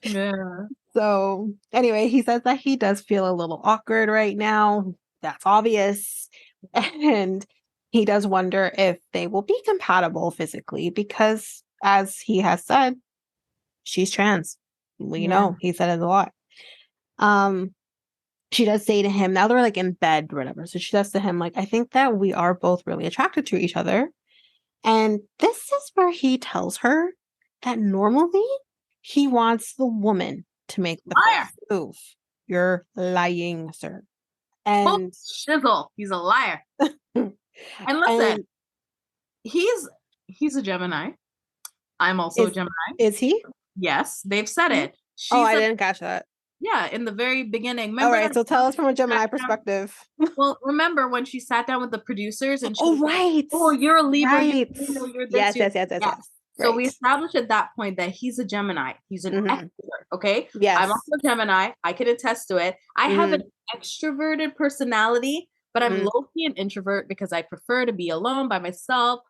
Yeah. So anyway, he says that he does feel a little awkward right now. That's obvious. And he does wonder if they will be compatible physically because, as he has said, she's trans. We know he said it a lot. She does say to him, now they're like in bed or whatever. So she says to him, like, I think that we are both really attracted to each other. And this is where he tells her that normally he wants the woman to make the first move. You're lying, sir. And shizzle, he's a liar. And listen, he's a Gemini. I'm also a Gemini. Is he? Yes, they've said it. I didn't catch that. Yeah, in the very beginning. Remember, all right, so tell us from a Gemini perspective. Well, remember when she sat down with the producers and she right. Oh, you're a Libra. Right. You're this, yes. So we established at that point that he's a Gemini. He's an extrovert, okay? Yes. I'm also a Gemini. I can attest to it. I have an extroverted personality, but I'm low-key an introvert because I prefer to be alone by myself,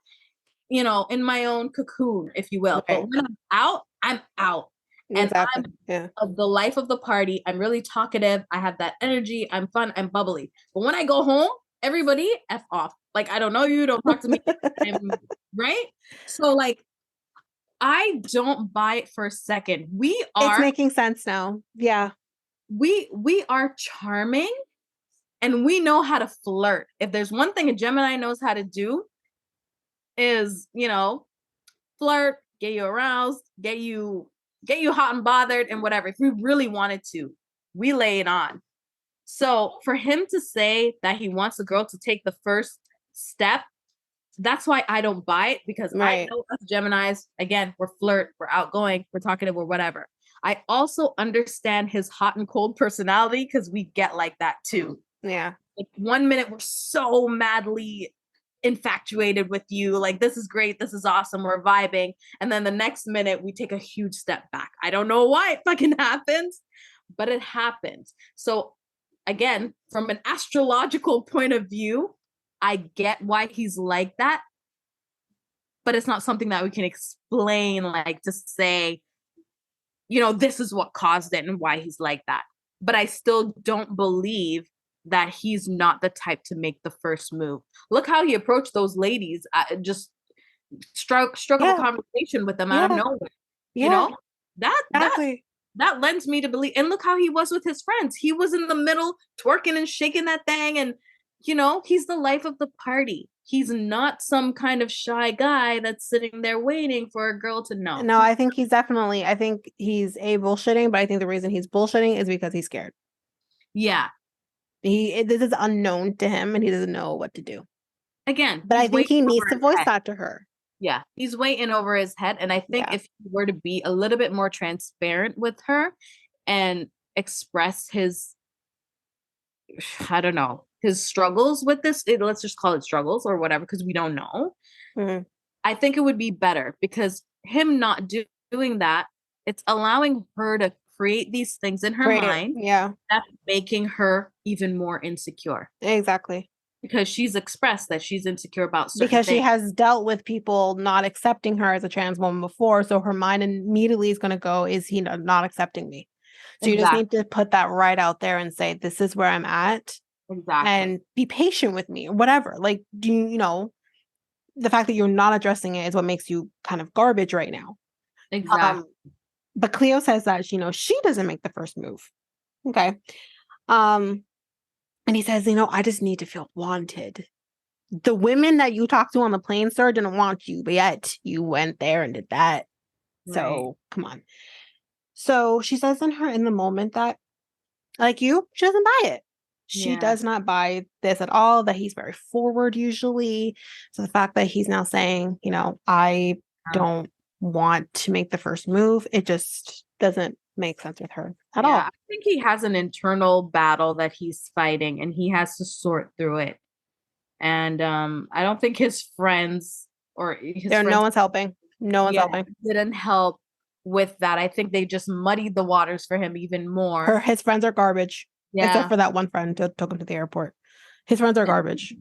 in my own cocoon, if you will. Okay. But when I'm out, I'm out. And I'm of the life of the party. I'm really talkative. I have that energy. I'm fun. I'm bubbly. But when I go home, everybody F off. Like, I don't know you. Don't talk to me. Right? So, like, I don't buy it for a second. It's making sense now. Yeah. We are charming and we know how to flirt. If there's one thing a Gemini knows how to do is, flirt, get you aroused, get you hot and bothered and whatever. If we really wanted to, we lay it on. So for him to say that he wants the girl to take the first step, that's why I don't buy it, because I know us Geminis, again, we're flirt, we're outgoing, we're talkative, we're whatever. I also understand his hot and cold personality because we get like that too. Yeah. Like 1 minute we're so madly infatuated with you, like this is great, this is awesome, we're vibing, and then the next minute we take a huge step back. I don't know why it fucking happens, but it happens. So again, from an astrological point of view, I get why he's like that, but it's not something that we can explain, like to say, this is what caused it and why he's like that. But I still don't believe that he's not the type to make the first move. Look how he approached those ladies, just struck up a conversation with them out of nowhere. That lends me to believe. And look how he was with his friends. He was in the middle twerking and shaking that thing and he's the life of the party. He's not some kind of shy guy that's sitting there waiting for a girl to know. No, I think he's a bullshitting, but I think the reason he's bullshitting is because he's scared. Yeah. This is unknown to him and he doesn't know what to do. Again, but I think he needs to voice that to her. Yeah, he's way in over his head. And I think if he were to be a little bit more transparent with her and express his, I don't know, his struggles with this, let's just call it struggles or whatever, because we don't know. Mm-hmm. I think it would be better, because him not doing that, it's allowing her to create these things in her mind. Yeah. That's making her even more insecure. Exactly. Because she's expressed that she's insecure about certain because things. She has dealt with people not accepting her as a trans woman before, so her mind immediately is going to go, is he not accepting me? So you just need to put that right out there and say, this is where I'm at. Exactly. And be patient with me or whatever. Like, the fact that you're not addressing it is what makes you kind of garbage right now. Exactly. But Cleo says that, she doesn't make the first move. Okay. And he says, I just need to feel wanted. The women that you talked to on the plane, sir, didn't want you, but yet you went there and did that. Right. So come on. So she says in the moment that, like she doesn't buy it. She does not buy this at all, that he's very forward usually. So the fact that he's now saying, I don't want to make the first move, it just doesn't make sense with her at all. I think he has an internal battle that he's fighting and he has to sort through it. And I don't think his friends no one's helping. No one's helping. Didn't help with that. I think they just muddied the waters for him even more. His friends are garbage. Yeah. Except for that one friend who took him to the airport. His friends are garbage.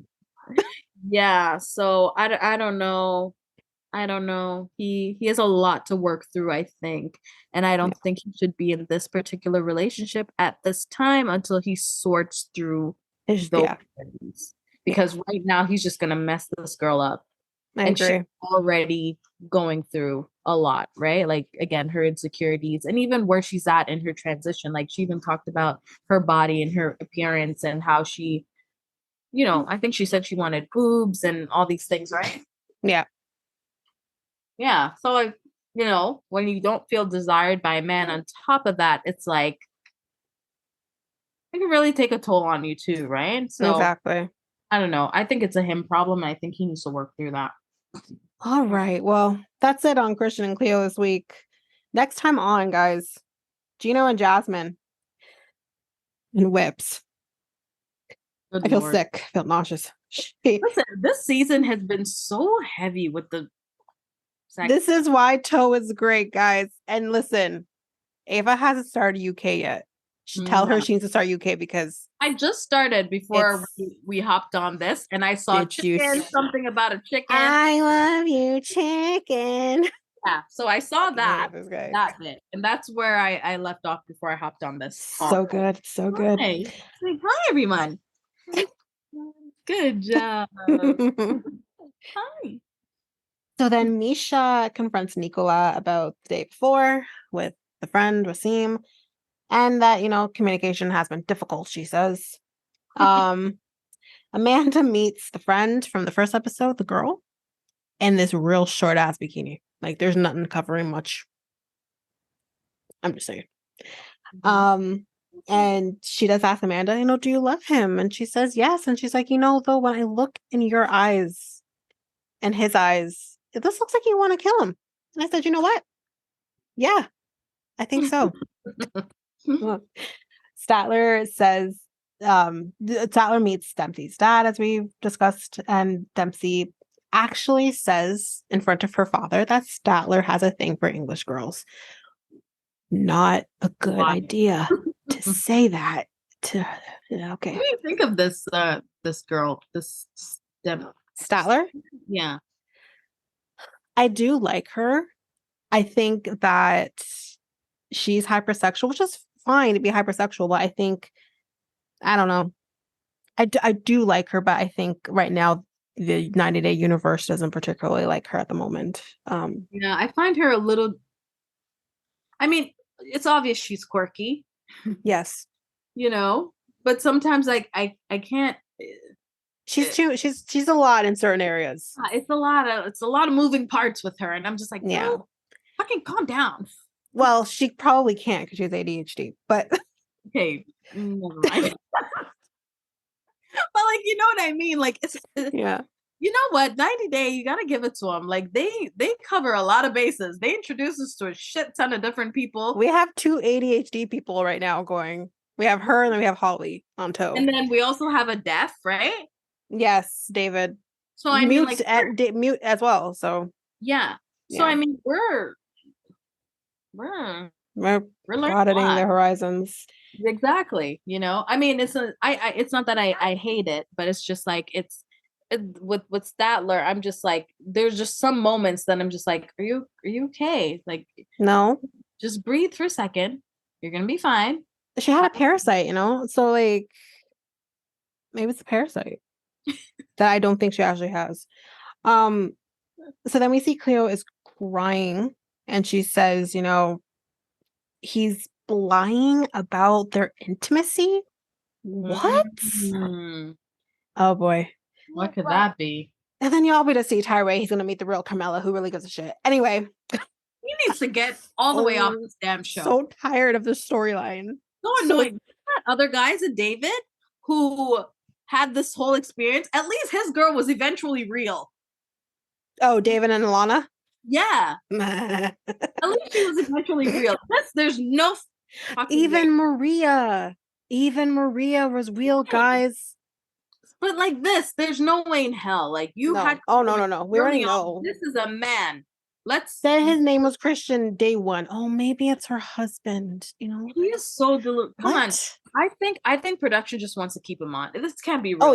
Yeah. So I don't know. I don't know. He has a lot to work through, I think. And I don't think he should be in this particular relationship at this time until he sorts through those things. Because right now he's just gonna mess this girl up. I agree. She's already going through a lot, right? Like, again, her insecurities and even where she's at in her transition. Like, she even talked about her body and her appearance and how she, I think she said she wanted boobs and all these things, right? Yeah. Yeah. So, when you don't feel desired by a man, on top of that, it's like, it can really take a toll on you too, right? So, exactly. I don't know. I think it's a him problem. And I think he needs to work through that. All right. Well, that's it on Christian and Cleo this week. Next time on, guys, Gino and Jasmine and whips. I feel sick. I feel nauseous. Listen, this season has been so heavy with the sex. This is why Toe is great, guys. And listen, Ava hasn't started UK yet. Tell her she needs to start UK because I just started before we hopped on this, and I saw something about a chicken. I love you, chicken. Yeah, so I saw that bit, and that's where I left off before I hopped on this. So good, so good. Hi, hi everyone. Good job. Hi. So then Meisha confronts Nicola about the day before with the friend Wasim. And that, communication has been difficult, she says. Amanda meets the friend from the first episode, the girl, in this real short ass bikini. Like, there's nothing covering much. I'm just saying. And she does ask Amanda, do you love him? And she says yes. And she's like, though, when I look in your eyes and his eyes, this looks like you want to kill him. And I said, you know what? Yeah, I think so. Statler says Statler meets Dempsey's dad, as we've discussed, and Dempsey actually says in front of her father that Statler has a thing for English girls. Not a good idea to say that to okay. What do you think of this girl, this Statler? Yeah. I do like her. I think that she's hypersexual, which is fine to be hypersexual, but I don't know. I do like her, but I think right now the 90-Day universe doesn't particularly like her at the moment. Yeah, I find her a little. I mean, it's obvious she's quirky. Yes. But sometimes I can't. She's a lot in certain areas. It's a lot of moving parts with her, and I'm just like, Yeah. girl, fucking calm down. Well, she probably can't because she has ADHD, but Okay, never mind. But like, you know what I mean? Like, it's yeah. You know what? 90 Day, you gotta give it to them. Like they cover a lot of bases. They introduce us to a shit ton of different people. We have 2 ADHD people right now going. We have her and then we have Holly on tow. And then we also have a deaf, right? Yes, David. So I mean, like mute as well. So yeah. So I mean, we're broadening the horizons. Exactly. You know, I mean, it's not that I hate it, but it's just like with Statler, I'm just like, there's just some moments that I'm just like, are you okay? Like, no, just breathe for a second. You're gonna be fine. She had a parasite, you know, so like maybe it's a parasite that I don't think she actually has. So then we see Cleo is crying and she says, you know, he's lying about their intimacy. What? Oh boy. What could that be? And then y'all be to see Tyree. He's gonna meet the real Carmela, who really gives a shit. Anyway, he needs to get all the way off this damn show. So tired of the storyline. So annoying. Other guys and David who had this whole experience. At least his girl was eventually real. Oh, David and Alana? Yeah. At least she was eventually real. There's no even Maria. Even Maria was real, guys. But like this, there's no way in hell. Like you had. Oh no. We already know. This is a man. Said his name was Christian day one. Oh, maybe it's her husband. You know, he is so deluded. Come on. I think production just wants to keep him on. This can't be real. Oh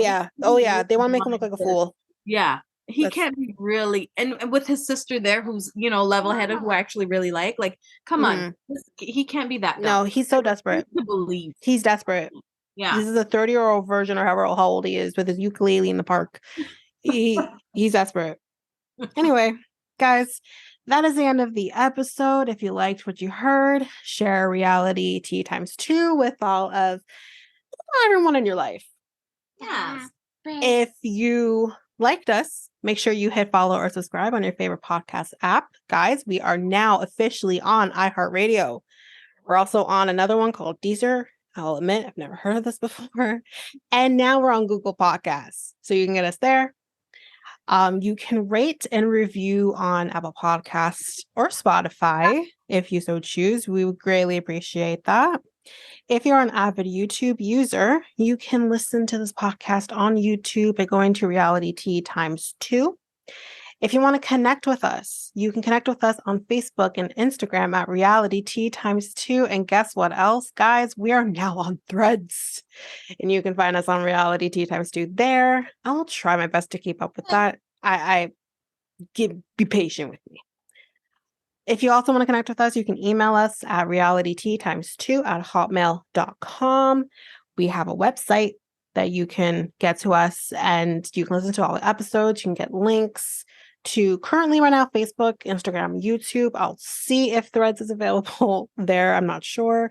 yeah. They want to make him look like a fool. Yeah. He can't be really, and with his sister there, who's, you know, level-headed, who I actually really like, come on, he can't be that dumb. No, he's so desperate. To believe. He's desperate. Yeah. This is a 30-year-old version, or however how old he is, with his ukulele in the park. He's desperate. Anyway, guys, that is the end of the episode. If you liked what you heard, share Reality T ×2 with all of everyone in your life. Yes. If you liked us, make sure you hit follow or subscribe on your favorite podcast app. Guys, we are now officially on iHeartRadio. We're also on another one called Deezer. I'll admit, I've never heard of this before. And now we're on Google Podcasts. So you can get us there. You can rate and review on Apple Podcasts or Spotify if you so choose. We would greatly appreciate that. If you're an avid YouTube user, you can listen to this podcast on YouTube by going to Reality T ×2. If you want to connect with us, you can connect with us on Facebook and Instagram at Reality T ×2. And guess what else, guys? We are now on Threads. And you can find us on Reality T ×2 there. I'll try my best to keep up with that. Be patient with me. If you also want to connect with us, you can email us at realityt2@hotmail.com. We have a website that you can get to us and you can listen to all the episodes. You can get links to currently right now Facebook, Instagram, YouTube. I'll see if Threads is available there. I'm not sure.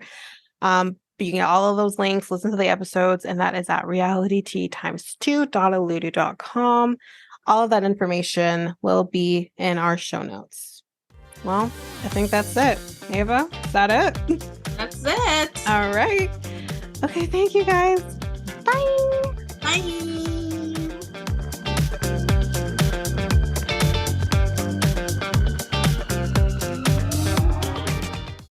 But you can get all of those links, listen to the episodes, and that is at realityt2.aludu.com. All of that information will be in our show notes. Well, I think that's it. Ava, is that it? That's it. All right. Okay, thank you guys. Bye.